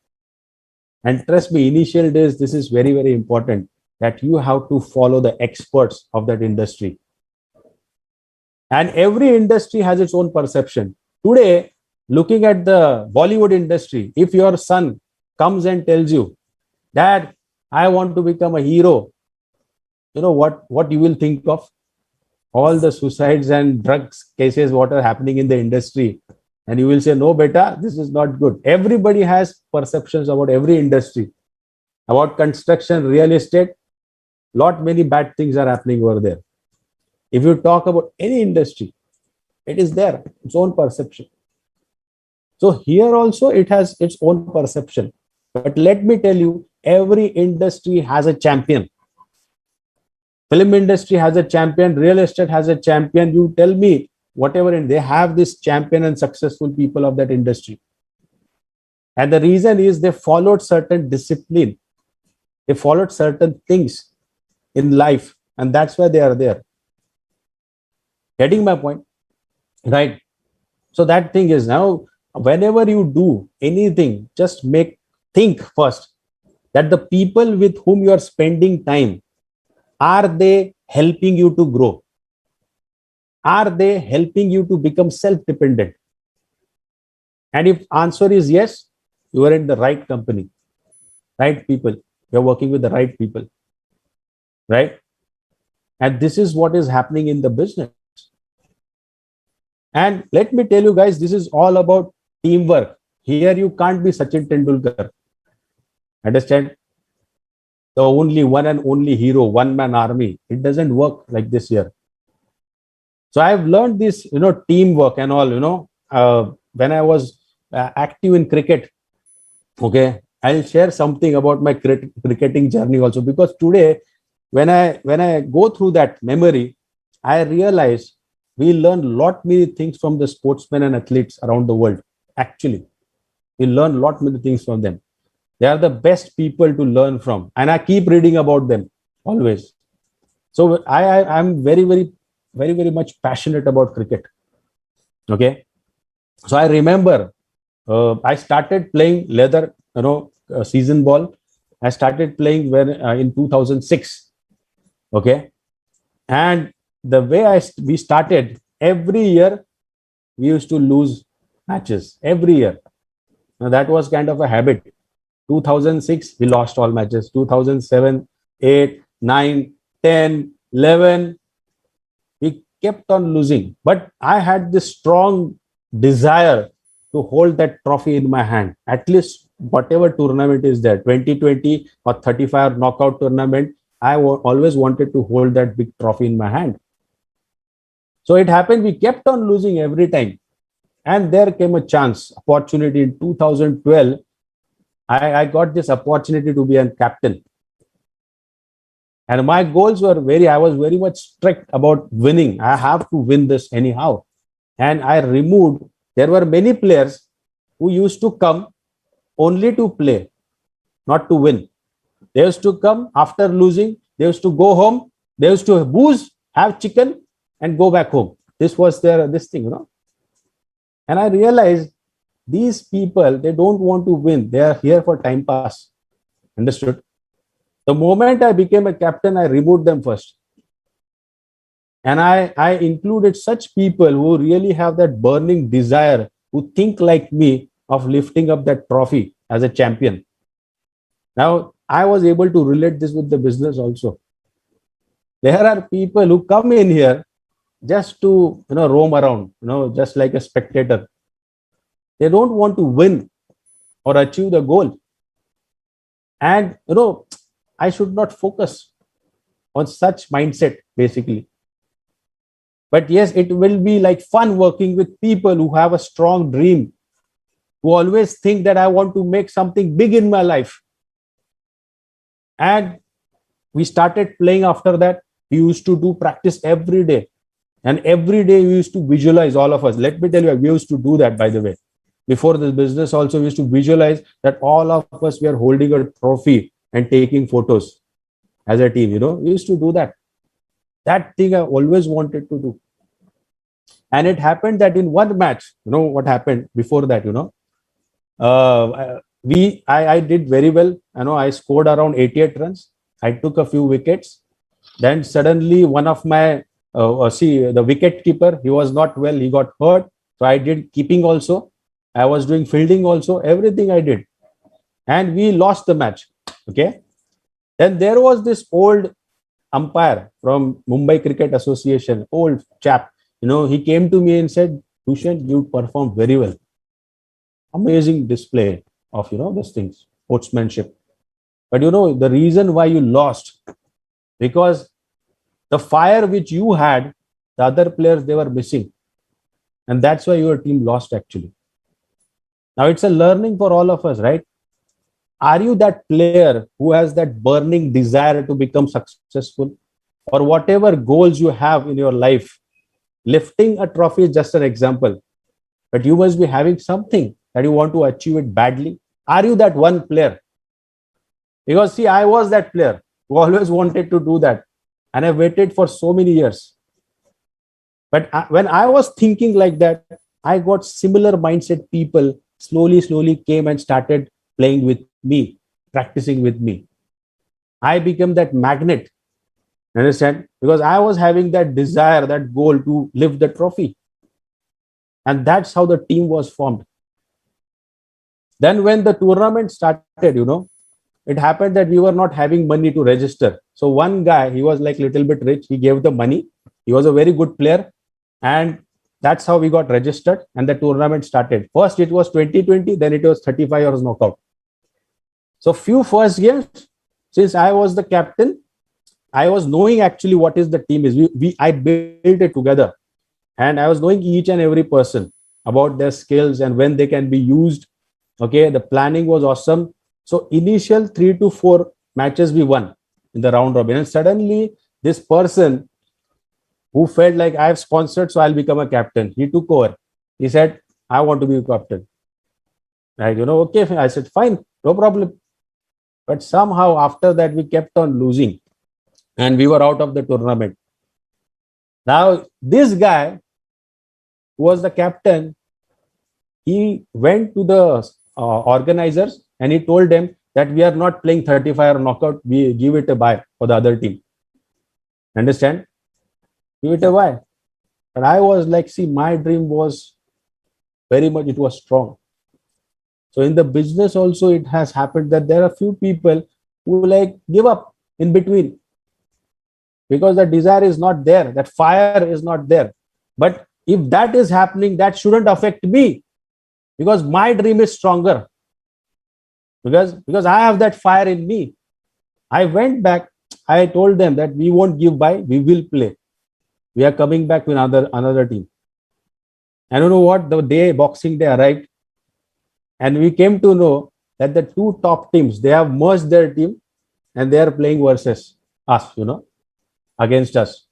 And trust me, initial days, this is very, very important that you have to follow the experts of that industry. And every industry has its own perception. Today, looking at the Bollywood industry, if your son comes and tells you, Dad, I want to become a hero, you know what you will think of? All the suicides and drugs cases, what are happening in the industry. And you will say, no, beta, this is not good. Everybody has perceptions about every industry, about construction, real estate. Lot many bad things are happening over there. If you talk about any industry, it is there, its own perception. So here also it has its own perception. But let me tell you, every industry has a champion. Film industry has a champion, real estate has a champion. You tell me whatever, and they have this champion and successful people of that industry. And the reason is they followed certain discipline. They followed certain things in life, and that's why they are there. Getting my point? Right. So that thing is, now, whenever you do anything, just think first that the people with whom you are spending time, are they helping you to grow? Are they helping you to become self-dependent? And if answer is yes, you are in the right company, right people. You're working with the right people, right? And this is what is happening in the business. And let me tell you guys, this is all about teamwork. Here you can't be Sachin Tendulkar. Understand? The only one and only hero, one man army. It doesn't work like this here. So I've learned this, teamwork and all, when I was active in cricket. Okay. I'll share something about my cricketing journey also, because today, when I go through that memory, I realize we learn lot many things from the sportsmen and athletes around the world. Actually, we learn lot many things from them. They are the best people to learn from, and I keep reading about them always. So I'm very much passionate about cricket. Okay, so I remember I started playing leather, season ball. I started playing when in 2006. Okay, and the way we started, every year we used to lose matches every year. Now that was kind of a habit. 2006 we lost all matches. 2007, 8, 9, 10, 11, we kept on losing. But I had this strong desire to hold that trophy in my hand. At least whatever tournament is there, 2020 or 35 knockout tournament, I always wanted to hold that big trophy in my hand. So it happened, we kept on losing every time. And there came a chance, opportunity in 2012. I got this opportunity to be a captain. And my goals were I was very much strict about winning. I have to win this anyhow. And I removed, there were many players who used to come only to play, not to win. They used to come after losing, they used to go home, they used to booze, have chicken, and go back home. This was this thing, And I realized these people, they don't want to win. They are here for time pass. Understood? The moment I became a captain, I removed them first. And I included such people who really have that burning desire, who think like me of lifting up that trophy as a champion. Now, I was able to relate this with the business also. There are people who come in here just to roam around, just like a spectator. They don't want to win or achieve the goal. And I should not focus on such mindset, basically. But yes, it will be like fun working with people who have a strong dream, who always think that I want to make something big in my life. And we started playing after that. We used to do practice every day. And every day we used to visualize, all of us. Let me tell you, we used to do that, by the way. Before the business also, we used to visualize that all of us, we are holding a trophy and taking photos as a team. We used to do that. That thing I always wanted to do. And it happened that in one match, what happened before that, I did very well. I scored around 88 runs. I took a few wickets. Then suddenly one of my, the wicket keeper, he was not well. He got hurt. So I did keeping also. I was doing fielding also. Everything I did. And we lost the match. Okay. Then there was this old umpire from Mumbai Cricket Association, old chap. He came to me and said, Bhushan, you performed very well. Amazing display of, these things, sportsmanship. But the reason why you lost, because the fire which you had, the other players, they were missing. And that's why your team lost actually. Now it's a learning for all of us, right? Are you that player who has that burning desire to become successful, or whatever goals you have in your life? Lifting a trophy is just an example, but you must be having something that you want to achieve it badly. Are you that one player? Because see, I was that player who always wanted to do that, and I waited for so many years. But when I was thinking like that, I got similar mindset people slowly came and started playing with me, practicing with me. I became that magnet, understand? Because I was having that desire, that goal to lift the trophy. And that's how the team was formed. Then when the tournament started, it happened that we were not having money to register. So one guy, he was like little bit rich. He gave the money. He was a very good player. And that's how we got registered. And the tournament started. First, it was 2020. Then it was 35 hours knockout. So few first games, since I was the captain, I was knowing actually what is the team is. I built it together. And I was knowing each and every person about their skills and when they can be used. Okay, the planning was awesome. So initial 3 to 4 matches we won in the round robin. And suddenly this person who felt like I have sponsored, so I'll become a captain, he took over. He said, I want to be a captain. Like, okay, I said, fine, no problem. But somehow after that, we kept on losing and we were out of the tournament. Now, this guy who was the captain, he went to the organizers and he told them that we are not playing 35 or knockout, we give it a bye for the other team. Understand? Give it a bye. But I was like, see, my dream was very much, it was strong. So in the business also, it has happened that there are few people who like give up in between because the desire is not there, that fire is not there. But if that is happening, that shouldn't affect me because my dream is stronger. Because I have that fire in me. I went back. I told them that we won't give by. We will play. We are coming back with another team. And you know what? The day Boxing Day arrived, and we came to know that the 2 top teams, they have merged their team and they are playing versus us, against us.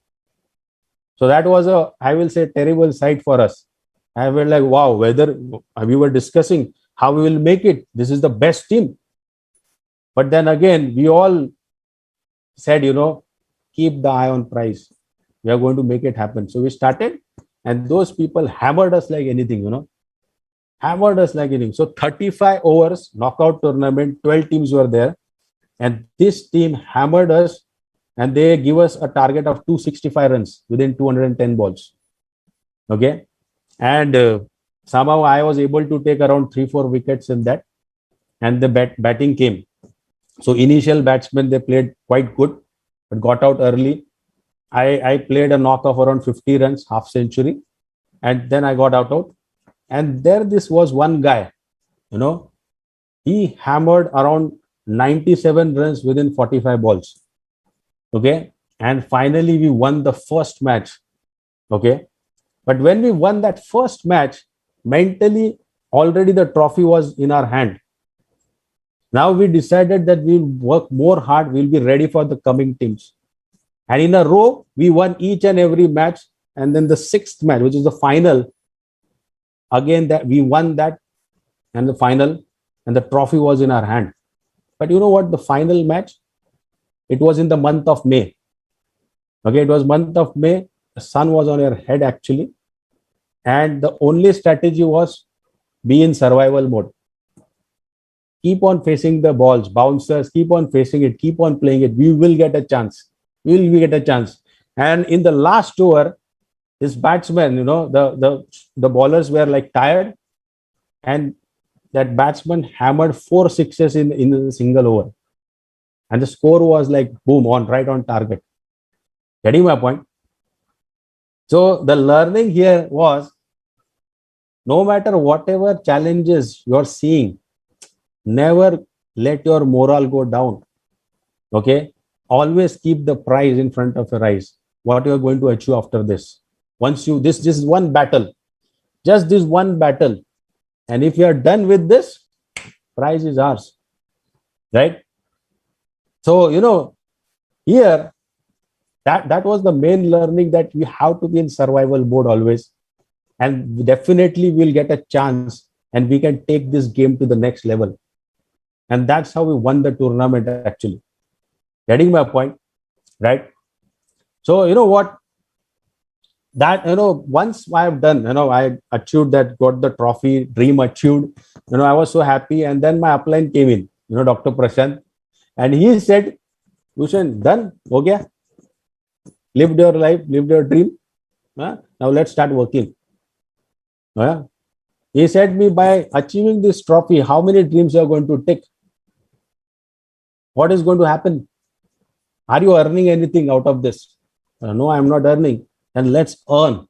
So that was I will say, terrible sight for us. I was like, wow, whether we were discussing how we will make it. This is the best team. But then again, we all said, keep the eye on prize. We are going to make it happen. So we started, and those people hammered us like anything, hammered us like anything. So 35 overs, knockout tournament, 12 teams were there. And this team hammered us, and they give us a target of 265 runs within 210 balls. Okay. And somehow I was able to take around 3-4 wickets in that. And the batting came. So initial batsmen, they played quite good, but got out early. I played a knock of around 50 runs, half century. And then I got out. And there this was one guy, he hammered around 97 runs within 45 balls. Okay. And finally, we won the first match. Okay. But when we won that first match, mentally, already the trophy was in our hand. Now we decided that we'll work more hard. We'll be ready for the coming teams. And in a row, we won each and every match. And then the 6th match, which is the final, again, that we won that and the final, and the trophy was in our hand. But you know what? The final match, it was in the month of May. Okay, it was month of May. The sun was on your head actually. And the only strategy was be in survival mode. Keep on facing the balls, bouncers, keep on facing it, keep on playing it. We will get a chance. We will get a chance. And in the last over, this batsman, the bowlers were like tired, and that batsman hammered 4 sixes in a single over. And the score was like boom, right on target. Getting my point? So the learning here was, no matter whatever challenges you're seeing, never let your morale go down. Okay. Always keep the prize in front of your eyes. What you are going to achieve after this. Once you this is one battle, just this one battle, and if you are done with this, prize is ours, right? So here that was the main learning, that we have to be in survival mode always, and definitely we'll get a chance and we can take this game to the next level. And that's how we won the tournament actually. Getting my point, right? So what, that once I have done, I achieved that, got the trophy, dream achieved, I was so happy. And then my upline came in, Dr. Prashant, and he said, Bhushan, done, okay, lived your life, lived your dream, now let's start working. He said me, by achieving this trophy, how many dreams you are going to take? What is going to happen? Are you earning anything out of this? No, I'm not earning. And let's earn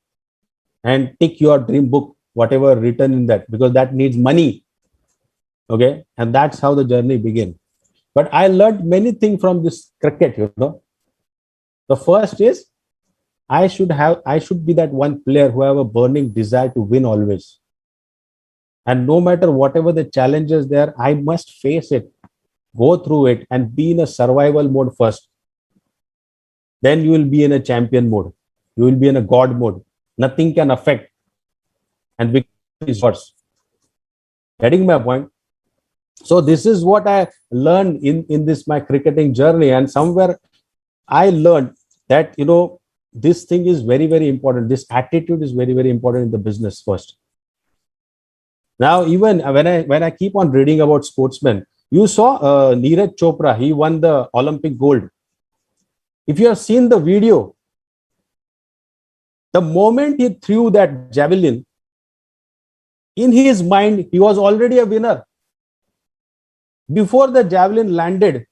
and tick your dream book, whatever written in that, because that needs money. Okay. And that's how the journey began. But I learned many things from this cricket, The first is, I should be that one player who have a burning desire to win always. And no matter whatever the challenges there, I must face it, go through it, and be in a survival mode first. Then you will be in a champion mode. You will be in a God mode. Nothing can affect. And victory is yours. Getting my point? So this is what I learned in this my cricketing journey. And somewhere I learned that, this thing is very, very important. This attitude is very, very important in the business first. Now, even when I keep on reading about sportsmen, you saw Neeraj Chopra, he won the Olympic gold. If you have seen the video, the moment he threw that javelin, in his mind, he was already a winner. Before the javelin landed,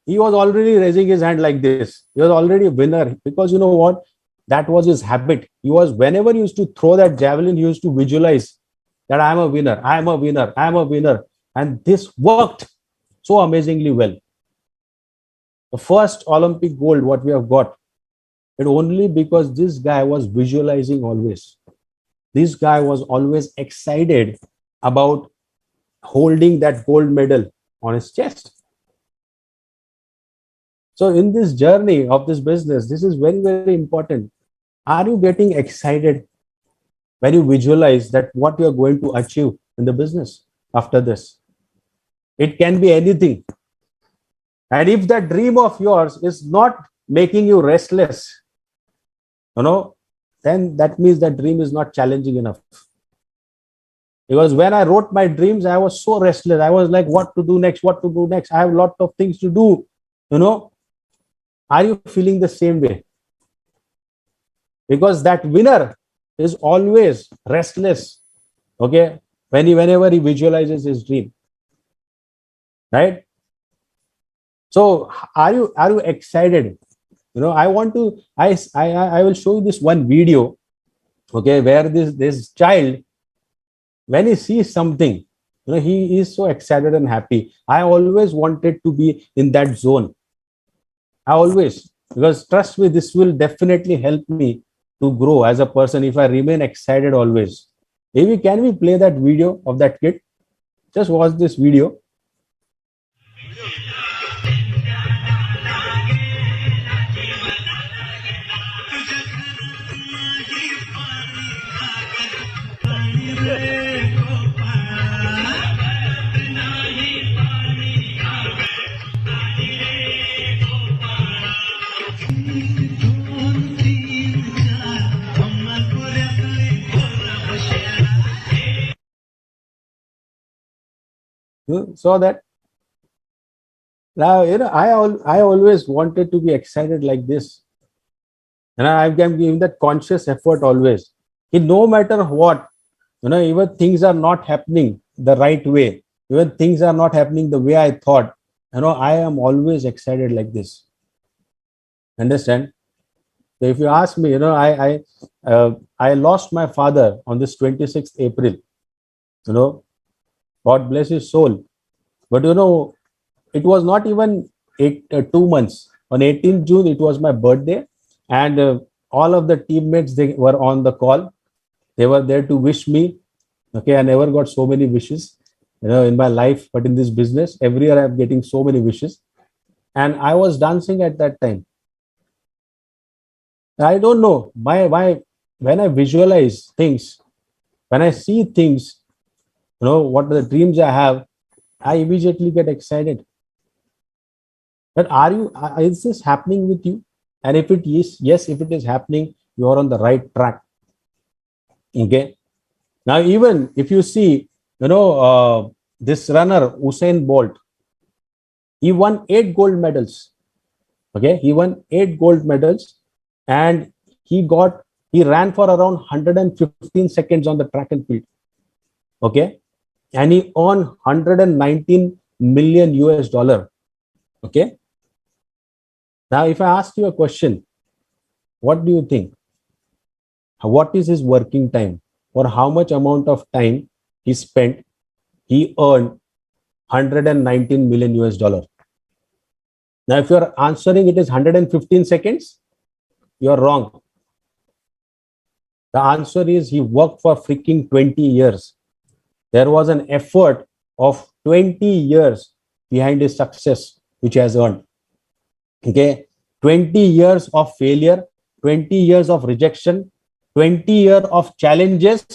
he was already raising his hand like this. He was already a winner, because you know what? That was his habit. He was, whenever he used to throw that javelin, he used to visualize that I am a winner, I am a winner, I am a winner. And this worked so amazingly well. The first Olympic gold, what we have got, it only because this guy was visualizing always. This guy was always excited about holding that gold medal on his chest. So in this journey of this business, this is very, very important. Are you getting excited when you visualize that what you are going to achieve in the business after this? It can be anything. And if that dream of yours is not making you restless, then that means that dream is not challenging enough. Because when I wrote my dreams, I was so restless. I was like, what to do next? What to do next? I have a lot of things to do. Are you feeling the same way? Because that winner is always restless. Okay, whenever he visualizes his dream, right? So are you excited? I want to. I will show you this one video. Okay, where this child, when he sees something, he is so excited and happy. I always wanted to be in that zone. I always, because trust me, this will definitely help me to grow as a person if I remain excited always. Maybe can we play that video of that kid? Just watch this video. You saw that? Now, I always wanted to be excited like this. And I am giving that conscious effort always. No matter what, even things are not happening the right way, even things are not happening the way I thought, I am always excited like this. Understand? So if you ask me, I lost my father on this 26th April. God bless his soul. But it was not even 2 months On 18th June, it was my birthday, and all of the teammates, they were on the call. They were there to wish me. Okay, I never got so many wishes, in my life, but in this business, every year I'm getting so many wishes. And I was dancing at that time. I don't know why when I visualize things, when I see things, what the dreams I have, I immediately get excited. But is this happening with you? And if it is, yes, if it is happening, you are on the right track. Okay. Now, even if you see, this runner, Usain Bolt, he won 8 gold medals. Okay. He won 8 gold medals, and he ran for around 115 seconds on the track and field. Okay. And he earned 119 million US dollar. Okay. Now, if I ask you a question, what do you think? What is his working time, or how much amount of time he spent? He earned 119 million US dollar. Now, if you're answering it is 115 seconds, you're wrong. The answer is he worked for freaking 20 years. There was an effort of 20 years behind his success, which he has earned. Okay, 20 years of failure, 20 years of rejection, 20 years of challenges,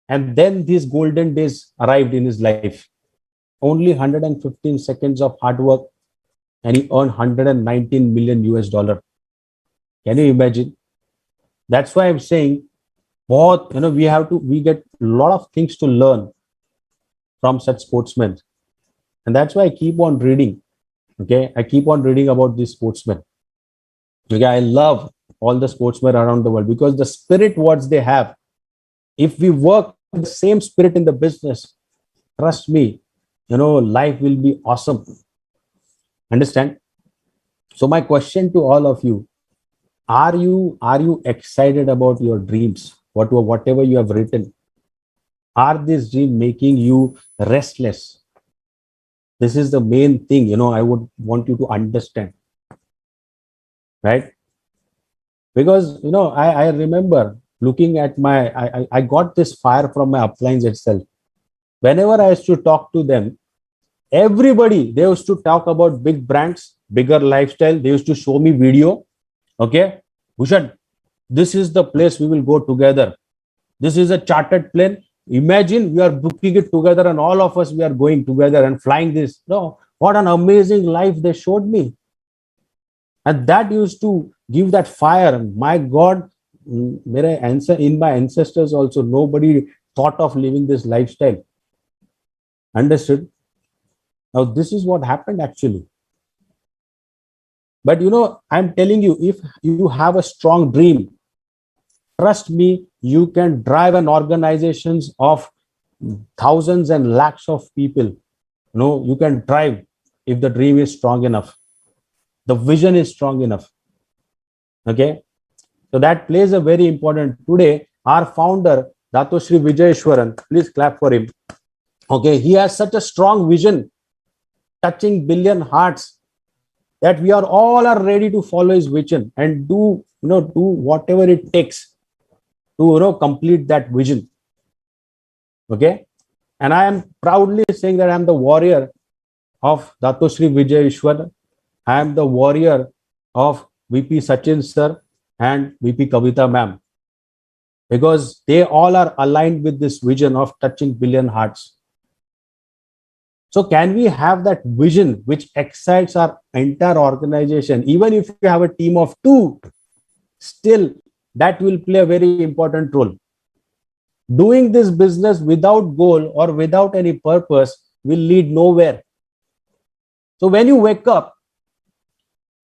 and then these golden days arrived in his life. Only 115 seconds of hard work, and he earned 119 million US dollar. Can you imagine? That's why I'm saying, we get a lot of things to learn from such sportsmen, and that's why I keep on reading. Okay, I keep on reading about these sportsmen. Okay, I love all the sportsmen around the world, because the spirit what they have, if we work with the same spirit in the business, trust me, life will be awesome. Understand? So my question to all of you, are you excited about your dreams, whatever you have written? Are these dreams making you restless? This is the main thing, I would want you to understand, right? Because I remember looking at I got this fire from my uplines itself. Whenever I used to talk to them, everybody, they used to talk about big brands, bigger lifestyle. They used to show me video. Okay, Bhushan, this is the place we will go together. This is a chartered plane. Imagine we are booking it together, and all of us, we are going together and flying this. No, what an amazing life they showed me. And that used to give that fire. My God, in my ancestors also, nobody thought of living this lifestyle. Understood? Now, this is what happened actually. But I'm telling you, if you have a strong dream, trust me, you can drive an organizations of thousands and lakhs of people. You can drive if the dream is strong enough. The vision is strong enough. Okay. So that plays a very important. Today, our founder, Dato Shri Vijayeshwaran, please clap for him. Okay. He has such a strong vision, touching billion hearts, that we are all ready to follow his vision and do whatever it takes to complete that vision. Okay. And I am proudly saying that I am the warrior of Dato Shri Vijayeshwaran. I am the warrior of VP Sachin sir and VP Kavita ma'am, because they all are aligned with this vision of touching billion hearts. So can we have that vision which excites our entire organization? Even if you have a team of 2, still that will play a very important role. Doing this business without goal or without any purpose will lead nowhere. So when you wake up,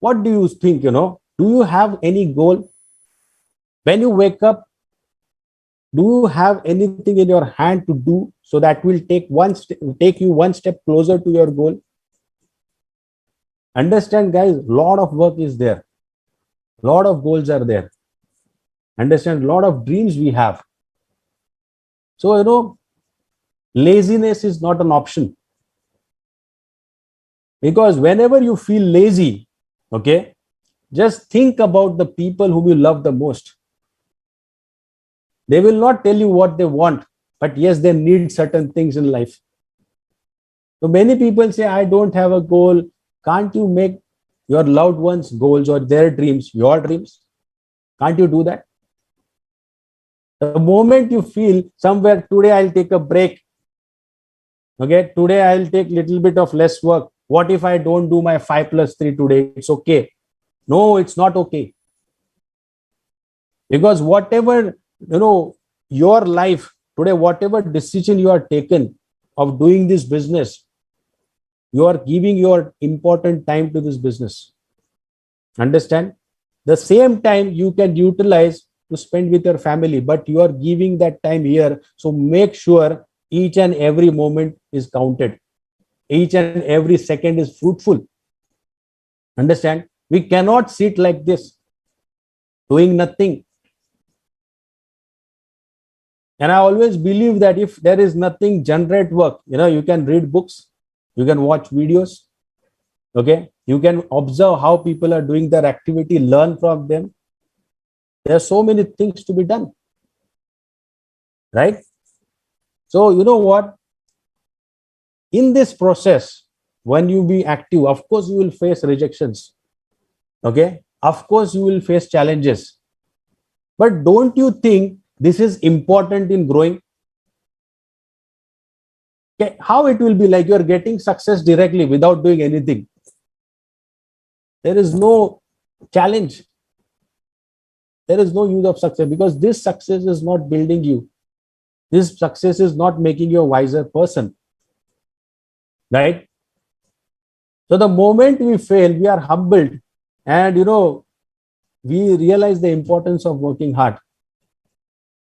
what do you think? Do you have any goal? When you wake up, do you have anything in your hand to do so that will take you one step closer to your goal? Understand, guys, a lot of work is there. A lot of goals are there. Understand, a lot of dreams we have. So, laziness is not an option. Because whenever you feel lazy, Okay. Just think about the people whom you love the most. They will not tell you what they want, but yes, they need certain things in life. So many people say, I don't have a goal. Can't you make your loved ones' goals or their dreams your dreams? Can't you do that? The moment you feel somewhere, today I'll take a break. Okay, today I'll take little bit of less work. What if I don't do my 5+3 today? It's okay. No, it's not okay. Because whatever, your life today, whatever decision you are taken of doing this business, you are giving your important time to this business. Understand? The same time you can utilize to spend with your family, but you are giving that time here. So make sure each and every moment is counted. Each and every second is fruitful. Understand? We cannot sit like this, doing nothing. And I always believe that if there is nothing, generate work. You can read books, you can watch videos, okay? You can observe how people are doing their activity, learn from them. There are so many things to be done, right? So you know what? In this process, when you be active, of course, you will face rejections, okay? Of course, you will face challenges. But don't you think this is important in growing? Okay, how it will be like you're getting success directly without doing anything. There is no challenge. There is no use of success, because this success is not building you. This success is not making you a wiser person, right? So the moment we fail, we are humbled, and we realize the importance of working hard,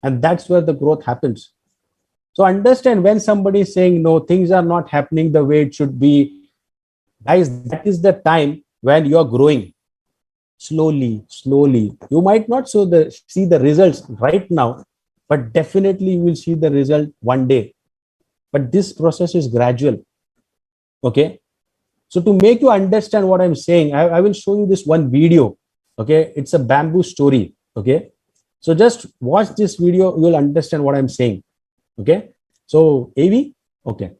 and that's where the growth happens. So understand, when somebody is saying no, things are not happening the way it should be, guys, that is the time when you are growing slowly. You might not see the results right now, but definitely you will see the result one day. But this process is gradual. Okay. So to make you understand what I'm saying, I will show you this one video. Okay. It's a bamboo story. Okay. So just watch this video. You'll understand what I'm saying. Okay. So AV. Okay.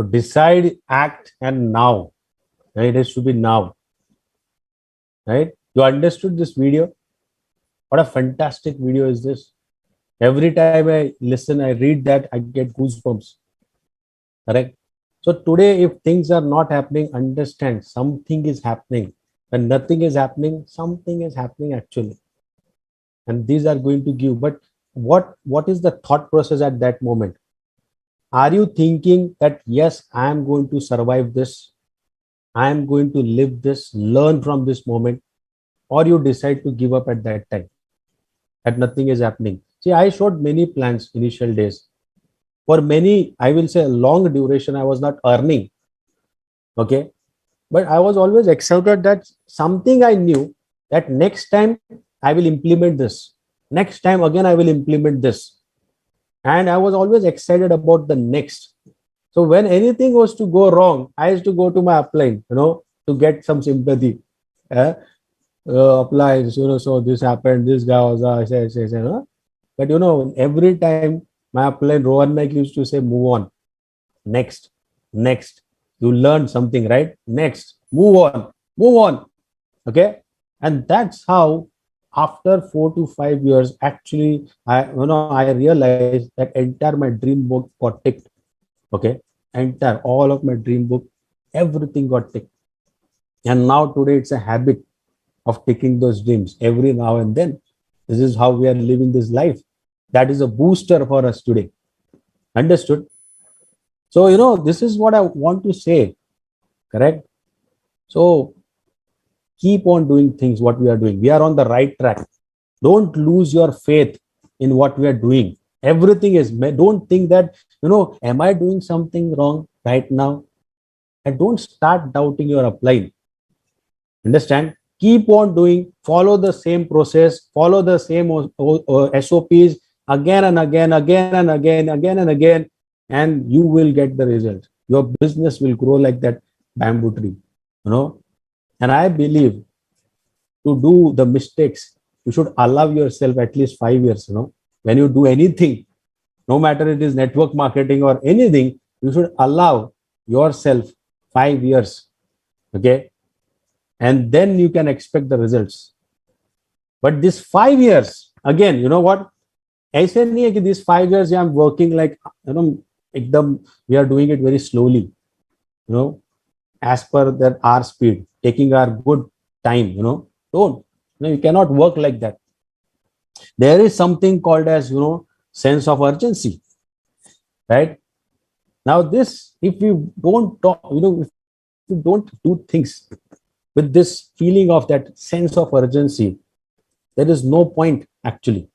So decide, act, and now. Right? It has to be now. Right? You understood this video? What a fantastic video is this. Every time I listen, I read that, I get goosebumps. Correct? So today, if things are not happening, understand something is happening. When nothing is happening, something is happening actually. And these are going to give. But what is the thought process at that moment? Are you thinking that, yes, I am going to survive this? I am going to live this, learn from this moment, or you decide to give up at that time, that nothing is happening. See, I showed many plans initial days. For many, I will say a long duration, I was not earning. Okay. But I was always excited that something I knew that next time I will implement this. Next time again, I will implement this. And I was always excited about the next. So when anything was to go wrong, I used to go to my upline, to get some sympathy. Uh, Applies, so this happened, this guy was, but every time my upline Rohan Naik used to say, move on, next, you learned something, right? Next, move on. Okay. And that's how, after 4 to 5 years, actually, I realized that entire my dream book got ticked. Okay. Entire, all of my dream book, everything got ticked. And now today it's a habit of taking those dreams every now and then. This is how we are living this life. That is a booster for us today. Understood? So, this is what I want to say. Correct? So, keep on doing things what we are doing. We are on the right track. Don't lose your faith in what we are doing. Everything is, don't think that, am I doing something wrong right now? And don't start doubting your upline. Understand? Keep on doing, follow the same process, follow the same SOPs again and again, and you will get the result. Your business will grow like that bamboo tree, And I believe, to do the mistakes, you should allow yourself at least 5 years, When you do anything, no matter it is network marketing or anything, you should allow yourself 5 years. Okay. And then you can expect the results. But this 5 years, again, you know what? ऐसे नहीं है कि these 5 years I'm working like, we are doing it very slowly, as per that our speed, taking our good time, don't, you cannot work like that. There is something called as, sense of urgency, right? Now this, if you don't talk, if you don't do things with this feeling of that sense of urgency, there is no point actually.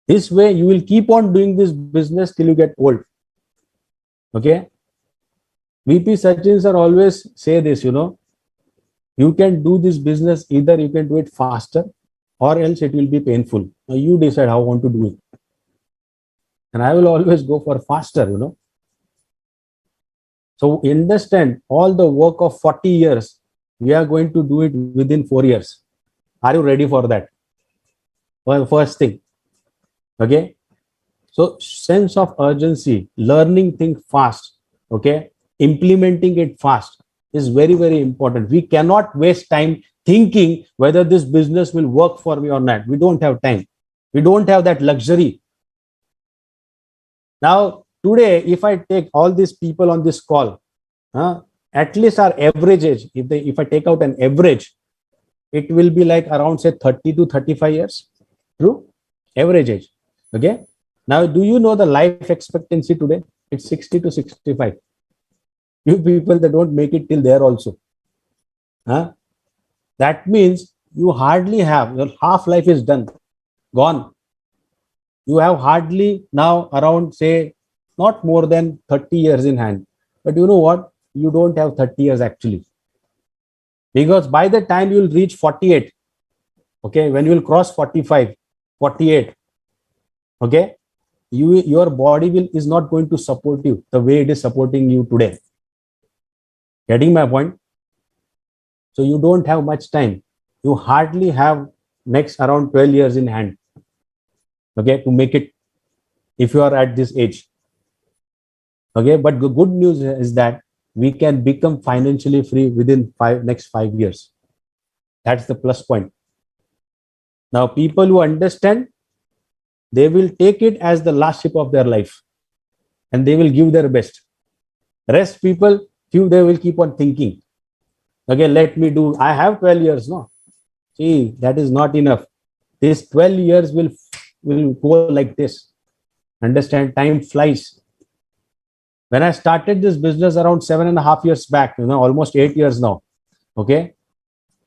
This way, you will keep on doing this business till you get old. Okay. VP Sachin sir always say this, you can do this business, either you can do it faster or else it will be painful. Now you decide how you want to do it. And I will always go for faster, So understand, all the work of 40 years, we are going to do it within 4 years. Are you ready for that? Well, first thing. Okay. So sense of urgency, learning things fast. Okay. Implementing it fast is very, very important. We cannot waste time thinking whether this business will work for me or not. We don't have time. We don't have that luxury. Now, today, if I take all these people on this call, at least our average age, if I take out an average, it will be like around, say, 30 to 35 years. True? Average age. Okay. Now, do you know the life expectancy today? It's 60 to 65. You people that don't make it till there also. That means you hardly have, your half life is done, gone. You have hardly now around, say, not more than 30 years in hand. But you know what? You don't have 30 years actually. Because by the time you will reach 48, okay, when you will cross 45, 48, okay, your body is not going to support you the way it is supporting you today. Getting my point? So you don't have much time. You hardly have next around 12 years in hand, okay, to make it, if you are at this age. Okay, but the good news is that we can become financially free within next 5 years. That's the plus point. Now, people who understand, they will take it as the last ship of their life, and they will give their best. Rest people, few, they will keep on thinking. Okay, let me do. I have 12 years, no. See, that is not enough. This 12 years will go like this. Understand, time flies. When I started this business around 7.5 years back, almost 8 years now. Okay,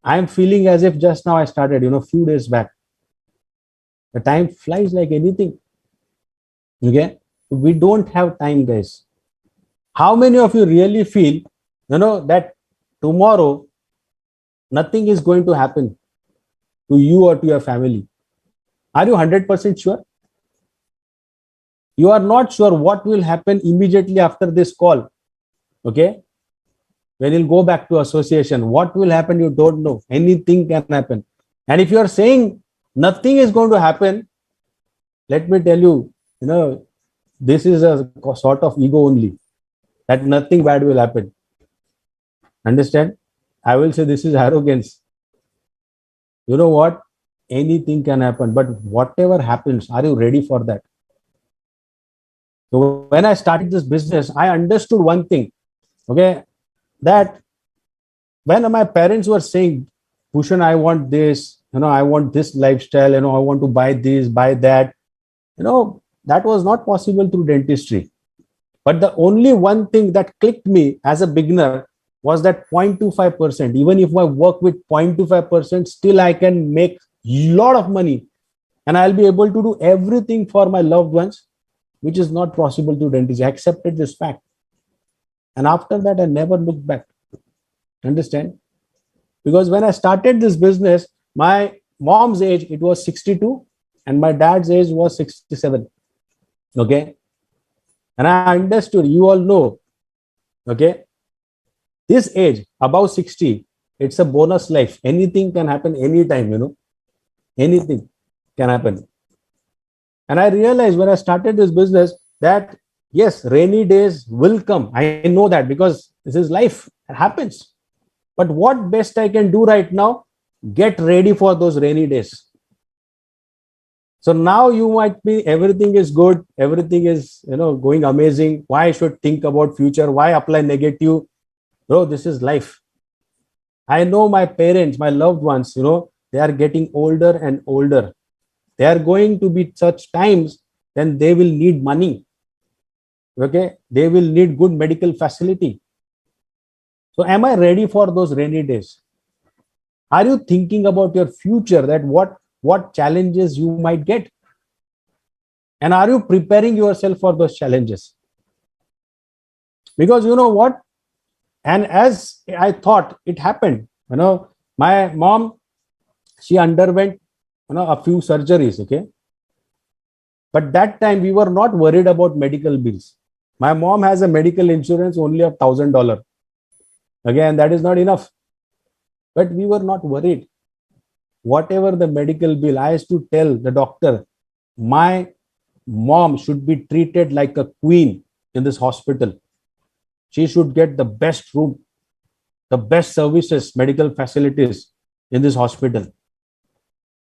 I am feeling as if just now I started, few days back. The time flies like anything. Okay, we don't have time, guys. How many of you really feel, that tomorrow nothing is going to happen to you or to your family? Are you 100% sure? You are not sure what will happen immediately after this call. Okay, when you'll go back to association, what will happen, you don't know. Anything can happen. And if you are saying nothing is going to happen, let me tell you, this is a sort of ego only, that nothing bad will happen. Understand? I will say this is arrogance. You know what? Anything can happen, but whatever happens, are you ready for that? So when I started this business, I understood one thing. Okay, that when my parents were saying, Bhushan, I want this, I want this lifestyle, I want to buy this, buy that, that was not possible through dentistry. But the only one thing that clicked me as a beginner was that 0.25%. Even if I work with 0.25%, still I can make a lot of money, and I'll be able to do everything for my loved ones, which is not possible to dentistry. I accepted this fact. And after that, I never looked back. Understand? Because when I started this business, my mom's age, it was 62, and my dad's age was 67. Okay. And I understood, you all know, okay, this age, above 60, it's a bonus life. Anything can happen anytime, anything can happen. And I realized when I started this business that, yes, rainy days will come. I know that because this is life. It happens. But what best I can do right now? Get ready for those rainy days. So now you might be, everything is good, everything is, going amazing. Why I should think about future? Why apply negative? Bro, this is life. I know my parents, my loved ones, they are getting older and older. There are going to be such times when they will need money. Okay, they will need good medical facility. So am I ready for those rainy days? Are you thinking about your future, that what challenges you might get? And are you preparing yourself for those challenges? Because you know what? And as I thought, it happened. My mom, she underwent, a few surgeries. Okay. But that time we were not worried about medical bills. My mom has a medical insurance only of $1,000. Again, that is not enough. But we were not worried. Whatever the medical bill, I used to tell the doctor, my mom should be treated like a queen in this hospital. She should get the best room, the best services, medical facilities in this hospital.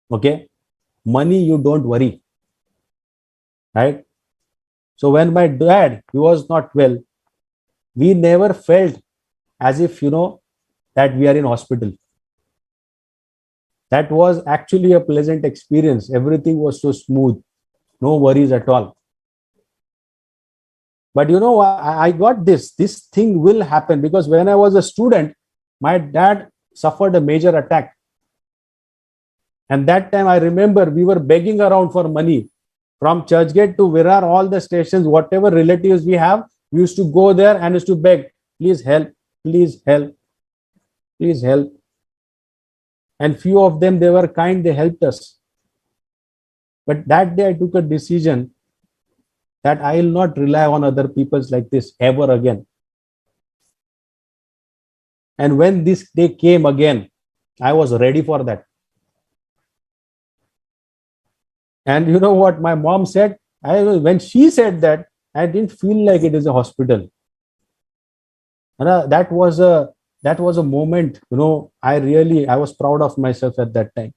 Okay. Money, you don't worry. Right. So when my dad, he was not well, we never felt as if, that we are in hospital. That was actually a pleasant experience. Everything was so smooth. No worries at all. But I got this thing will happen, because when I was a student, my dad suffered a major attack. And that time I remember we were begging around for money from Churchgate to Virar, all the stations, whatever relatives we have, we used to go there and used to beg, please help, please help, please help. And few of them, they were kind, they helped us. But that day I took a decision that I will not rely on other people like this ever again. And when this day came again, I was ready for that. And you know what my mom said? When she said that, I didn't feel like it is a hospital. And that was a moment, I was proud of myself at that time.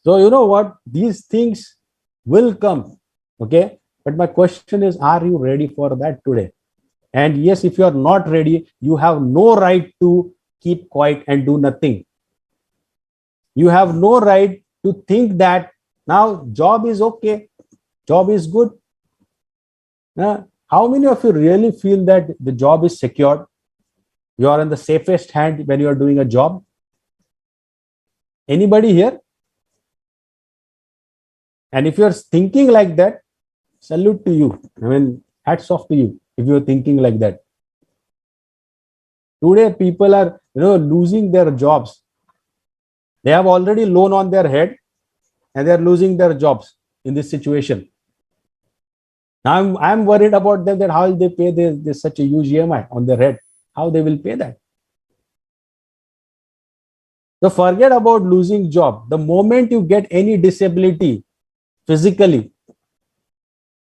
So you know what? These things will come. Okay. But my question is, are you ready for that today? And yes, if you are not ready, you have no right to keep quiet and do nothing. You have no right to think that now job is okay, job is good. How many of you really feel that the job is secured? You are in the safest hand when you are doing a job? Anybody here? And if you are thinking like that, salute to you. I mean, hats off to you if you are thinking like that. Today, people are losing their jobs. They have already loan on their head, and they are losing their jobs in this situation. Now, I'm worried about them, that how will they pay this such a huge EMI on their head? How they will pay that? So forget about losing job. The moment you get any disability physically,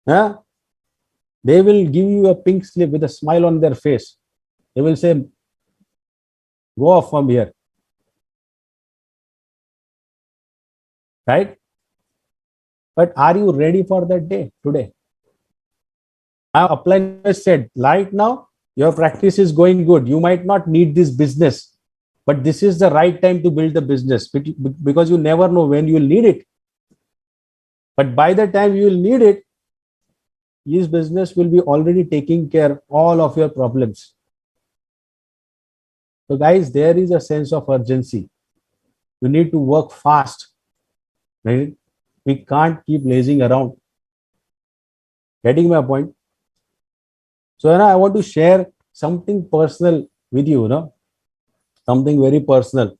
they will give you a pink slip with a smile on their face. They will say, go off from here. Right? But are you ready for that day today? Now, Upline said, right now, your practice is going good. You might not need this business, but this is the right time to build the business, because you never know when you will need it. But by the time you will need it, this business will be already taking care of all of your problems. So guys, there is a sense of urgency. You need to work fast. Right? We can't keep lazing around. Getting my point? So I want to share something personal with you, something very personal.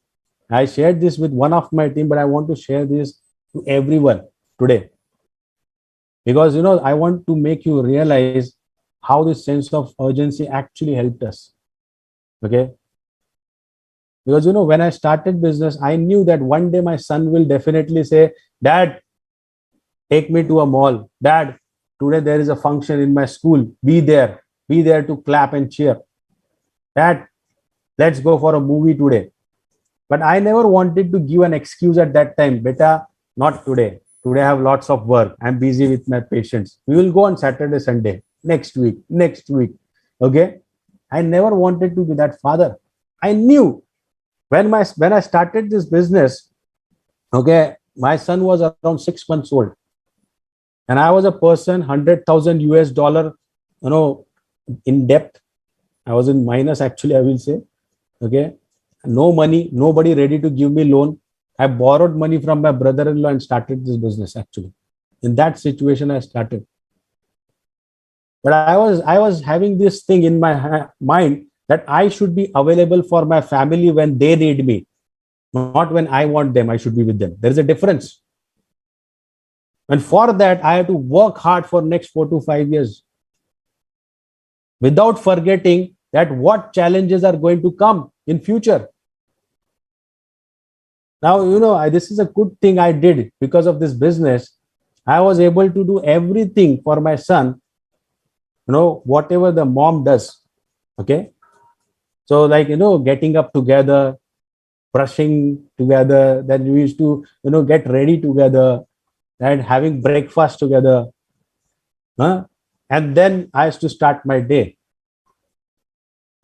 I shared this with one of my team, but I want to share this to everyone today. Because, I want to make you realize how this sense of urgency actually helped us. Okay. Because, when I started business, I knew that one day my son will definitely say, Dad, take me to a mall. Dad, today there is a function in my school. Be there to clap and cheer. Dad, let's go for a movie today. But I never wanted to give an excuse at that time. Beta, not today. Today I have lots of work. I'm busy with my patients. We will go on Saturday, Sunday, next week. Okay. I never wanted to be that father. I knew when I started this business, okay, my son was around 6 months old. And I was a person, 100,000 US dollar, in debt. I was in minus, actually, I will say. Okay. No money, nobody ready to give me loan. I borrowed money from my brother-in-law and started this business, actually. In that situation, I started. But I was having this thing in my mind that I should be available for my family when they need me, not when I want them. I should be with them. There is a difference. And for that, I have to work hard for next 4 to 5 years, without forgetting that what challenges are going to come in future. Now, this is a good thing I did. Because of this business, I was able to do everything for my son, whatever the mom does. Okay. So like, getting up together, brushing together, then we used to, get ready together and having breakfast together. And then I used to start my day.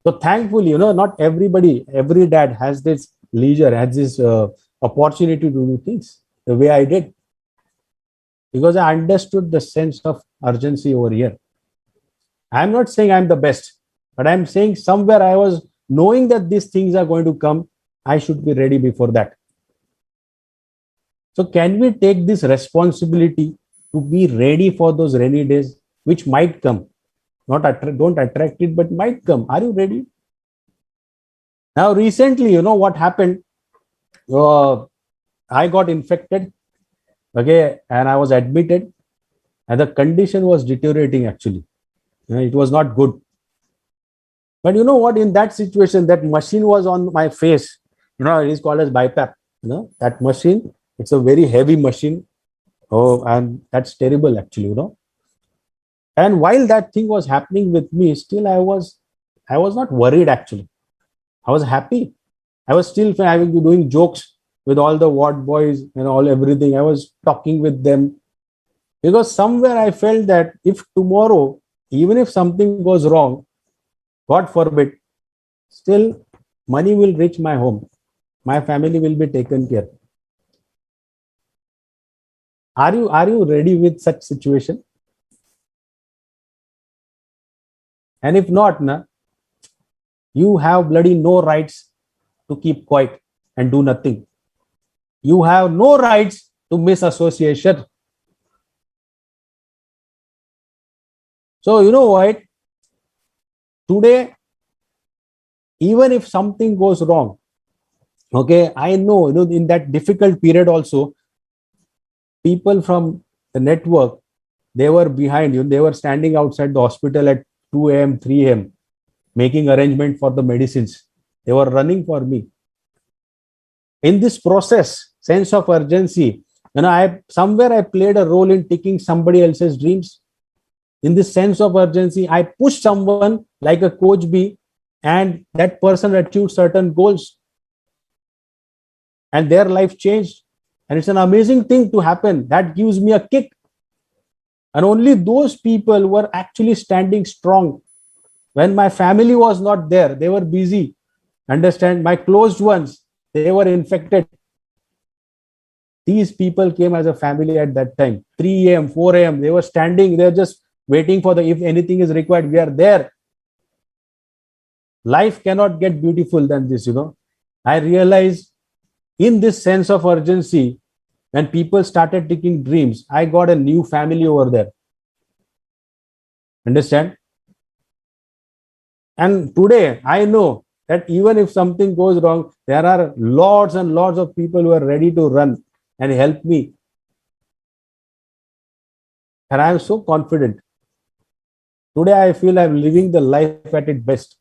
So thankfully, not every dad has this leisure, has this opportunity to do things the way I did. Because I understood the sense of urgency over here. I'm not saying I'm the best, but I'm saying somewhere I was knowing that these things are going to come. I should be ready before that. So can we take this responsibility to be ready for those rainy days, which might come? Don't attract it, but might come. Are you ready? Now, recently, what happened? I got infected. Okay. And I was admitted. And the condition was deteriorating, actually. It was not good. But you know what? In that situation, that machine was on my face. It is called as BiPAP. That machine, it's a very heavy machine. Oh, and that's terrible actually, And while that thing was happening with me, still I was not worried actually. I was happy. I was still having doing jokes with all the ward boys and all everything. I was talking with them because somewhere I felt that if tomorrow, even if something goes wrong, God forbid, still money will reach my home. My family will be taken care. Are you ready with such situation? And if not, na, you have bloody no rights to keep quiet and do nothing. You have no rights to miss association. So you know what? Today, even if something goes wrong, okay, I know, in that difficult period also, people from the network, they were behind you. They were standing outside the hospital at 2 a.m., 3 a.m., making arrangement for the medicines. They were running for me. In this process, sense of urgency, I played a role in taking somebody else's dreams. In this sense of urgency, I pushed someone like a coach B, and that person achieved certain goals, and their life changed. And it's an amazing thing to happen. That gives me a kick. And only those people were actually standing strong. When my family was not there, they were busy. Understand? My closed ones, they were infected. These people came as a family at that time. 3 a.m., 4 a.m., they were standing. They were just waiting for if anything is required, we are there. Life cannot get beautiful than this. I realized in this sense of urgency, when people started taking dreams, I got a new family over there. Understand? And today I know that even if something goes wrong, there are lots and lots of people who are ready to run and help me. And I am so confident. Today I feel I'm living the life at its best.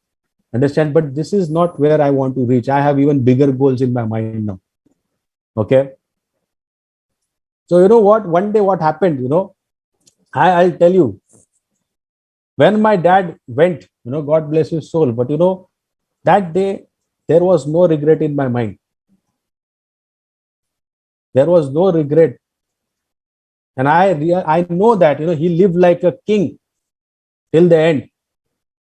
Understand? But this is not where I want to reach. I have even bigger goals in my mind now. Okay. So you know what? One day what happened, I'll tell you. When my dad went, God bless his soul. But that day there was no regret in my mind. There was no regret. And I know that, he lived like a king till the end.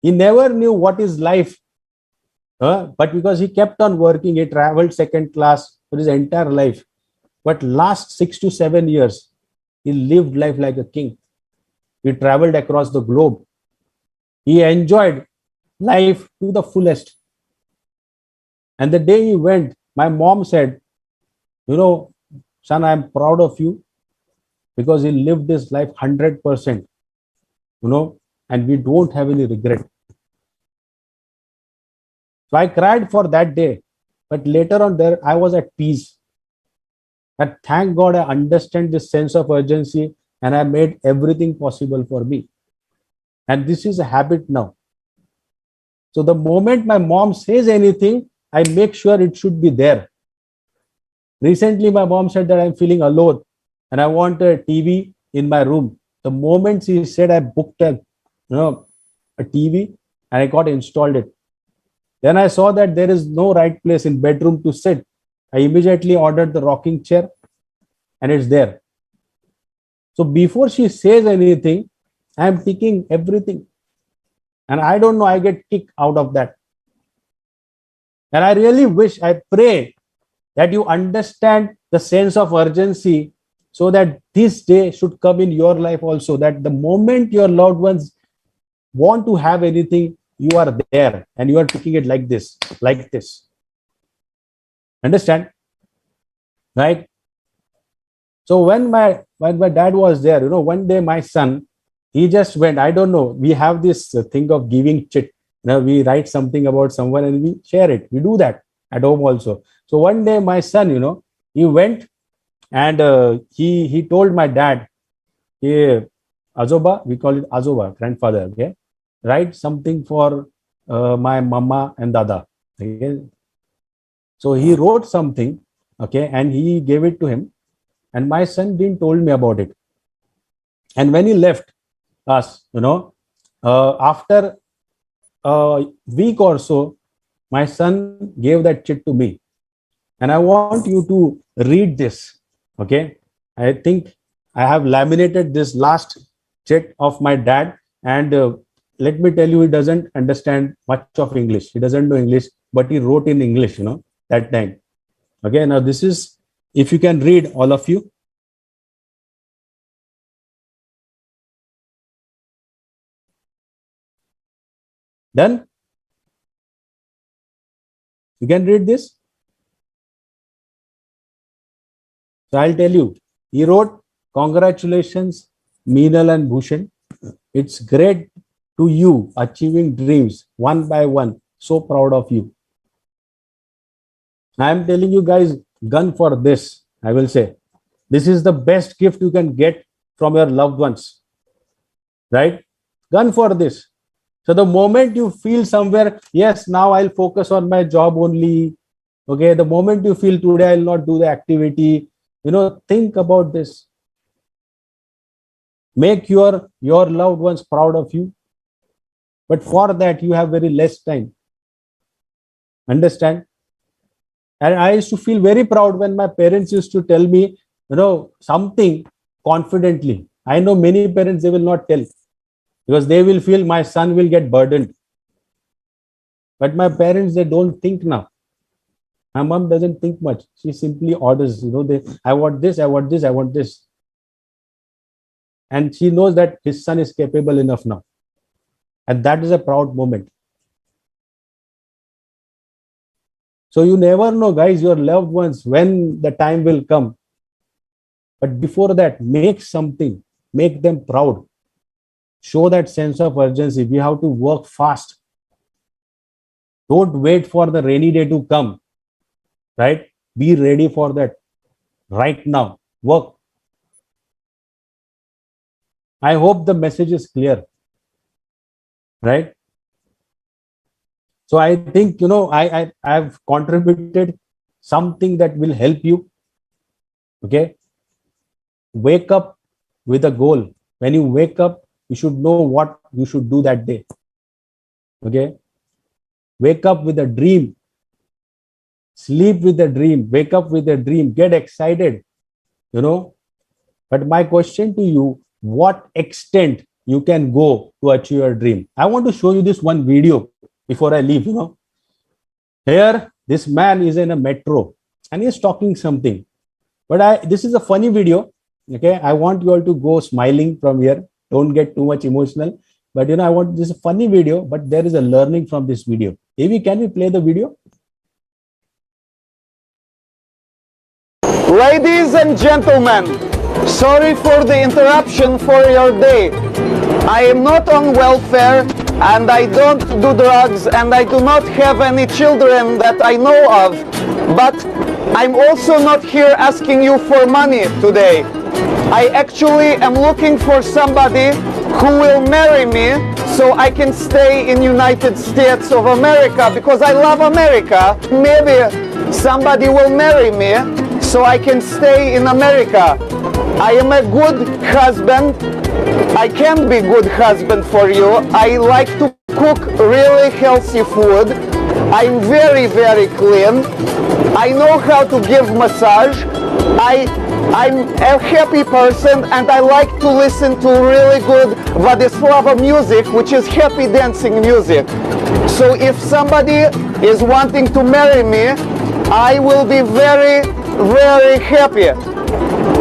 He never knew what is life. But because he kept on working, he traveled second class for his entire life. But last 6 to 7 years, he lived life like a king. He traveled across the globe. He enjoyed life to the fullest. And the day he went, my mom said, son, I'm proud of you because he lived his life 100%, and we don't have any regret. So I cried for that day. But later on there, I was at peace. And thank God I understand this sense of urgency and I made everything possible for me. And this is a habit now. So the moment my mom says anything, I make sure it should be there. Recently, my mom said that I'm feeling alone and I want a TV in my room. The moment she said, I booked a TV and I got installed it. Then I saw that there is no right place in bedroom to sit. I immediately ordered the rocking chair and it's there. So before she says anything, I am ticking everything. And I don't know, I get kicked out of that. And I really wish, I pray that you understand the sense of urgency so that this day should come in your life also, that the moment your loved ones want to have anything, you are there and you are taking it like this, like this. Understand? Right? So when my dad was there, one day my son, he just went, I don't know, we have this thing of giving chit. We write something about someone and we share it. We do that at home also. So one day my son, he went and he told my dad, hey, Azoba, we call it Azoba, grandfather, okay? Write something for my mama and dada. Okay? So he wrote something, okay, and he gave it to him. and my son didn't told me about it. And when he left us, after a week or so, my son gave that chit to me, and I want you to read this. Okay, I think I have laminated this last chit of my dad, and let me tell you, he doesn't understand much of English. He doesn't know English, but he wrote in English, that time. Okay, now this is, if you can read, all of you. Done? You can read this? So I'll tell you. He wrote, "Congratulations, Meenal and Bhushan. It's great to you achieving dreams one by one. So proud of you." I'm telling you guys, gun for this. I will say, this is the best gift you can get from your loved ones, right? Gun for this. So the moment you feel somewhere, yes, now I'll focus on my job only. Okay, the moment you feel today I'll not do the activity, think about this. Make your loved ones proud of you. But for that, you have very less time. Understand? And I used to feel very proud when my parents used to tell me, something confidently. I know many parents, they will not tell because they will feel my son will get burdened. But my parents, they don't think now. My mom doesn't think much. She simply orders, I want this, I want this, I want this. And she knows that his son is capable enough now. And that is a proud moment. So you never know, guys, your loved ones, when the time will come. But before that, make something, make them proud. Show that sense of urgency. We have to work fast. Don't wait for the rainy day to come, right? Be ready for that right now. Work. I hope the message is clear, right? So I think, I've contributed something that will help you. Okay. Wake up with a goal. When you wake up, you should know what you should do that day. Okay. Wake up with a dream. Sleep with a dream. Wake up with a dream. Get excited. But my question to you, what extent you can go to achieve your dream? I want to show you this one video before I leave. Here, this man is in a metro and he's talking something. But this is a funny video. Okay, I want you all to go smiling from here. Don't get too much emotional. But I want this funny video, but there is a learning from this video. Avi, can we play the video? Ladies and gentlemen, sorry for the interruption for your day. I am not on welfare and I don't do drugs and I do not have any children that I know of. But I'm also not here asking you for money today. I actually am looking for somebody who will marry me so I can stay in United States of America because I love America. Maybe somebody will marry me so I can stay in America. I am a good husband. I can be good husband for you. I like to cook really healthy food. I'm very, very clean. I know how to give massage. I'm a happy person and I like to listen to really good Vladislava music, which is happy dancing music. So if somebody is wanting to marry me, I will be very, very happy.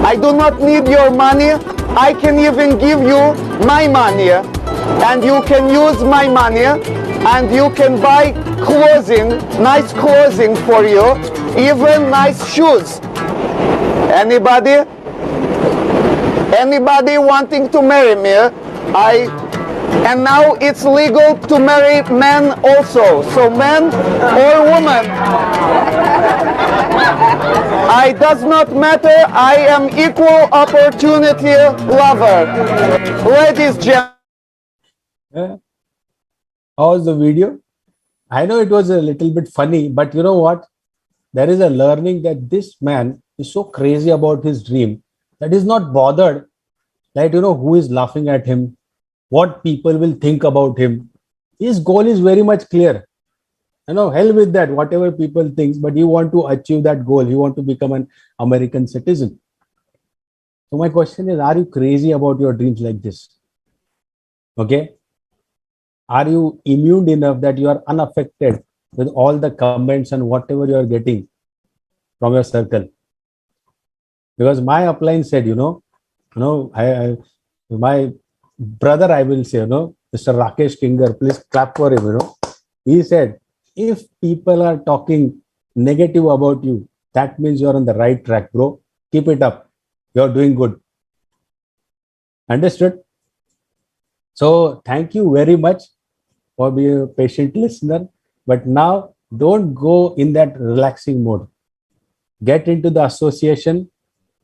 I do not need your money. I can even give you my money and you can use my money and you can buy clothing, nice clothing for you, even nice shoes. Anybody wanting to marry me? And now it's legal to marry men also. So men or woman. I does not matter. I am equal opportunity lover. Ladies and gentlemen. How was the video? I know it was a little bit funny, but you know what? There is a learning that this man, He's so crazy about his dream that he's not bothered that, who is laughing at him, what people will think about him. His goal is very much clear. Hell with that, whatever people think, but you want to achieve that goal. You want to become an American citizen. So my question is, are you crazy about your dreams like this? Okay. Are you immune enough that you are unaffected with all the comments and whatever you are getting from your circle? Because my upline said, my brother, I will say, Mr. Rakesh Kinger, please clap for him, He said, if people are talking negative about you, that means you're on the right track, bro. Keep it up. You're doing good. Understood? So thank you very much for being a patient listener. But now don't go in that relaxing mode. Get into the association.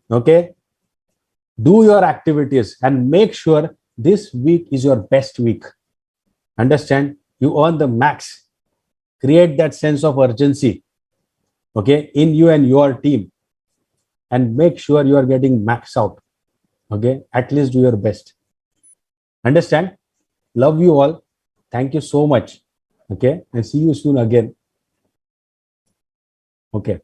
Okay? Do your activities and make sure this week is your best week. Understand? You earn the max. Create that sense of urgency, okay, in you and your team, and make sure you are getting max out. Okay, at least do your best. Understand? Love you all. Thank you so much. Okay, and see you soon again. Okay.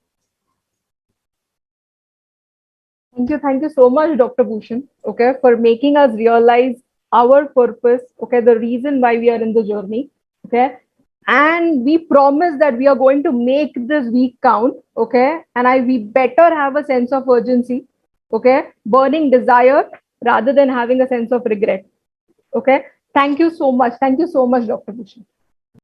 Thank you so much, Dr. Bhushan, okay, for making us realize our purpose, okay, the reason why we are in the journey, okay. And we promise that we are going to make this week count, okay. And we better have a sense of urgency, okay, burning desire rather than having a sense of regret, okay. Thank you so much. Thank you so much, Dr. Bhushan.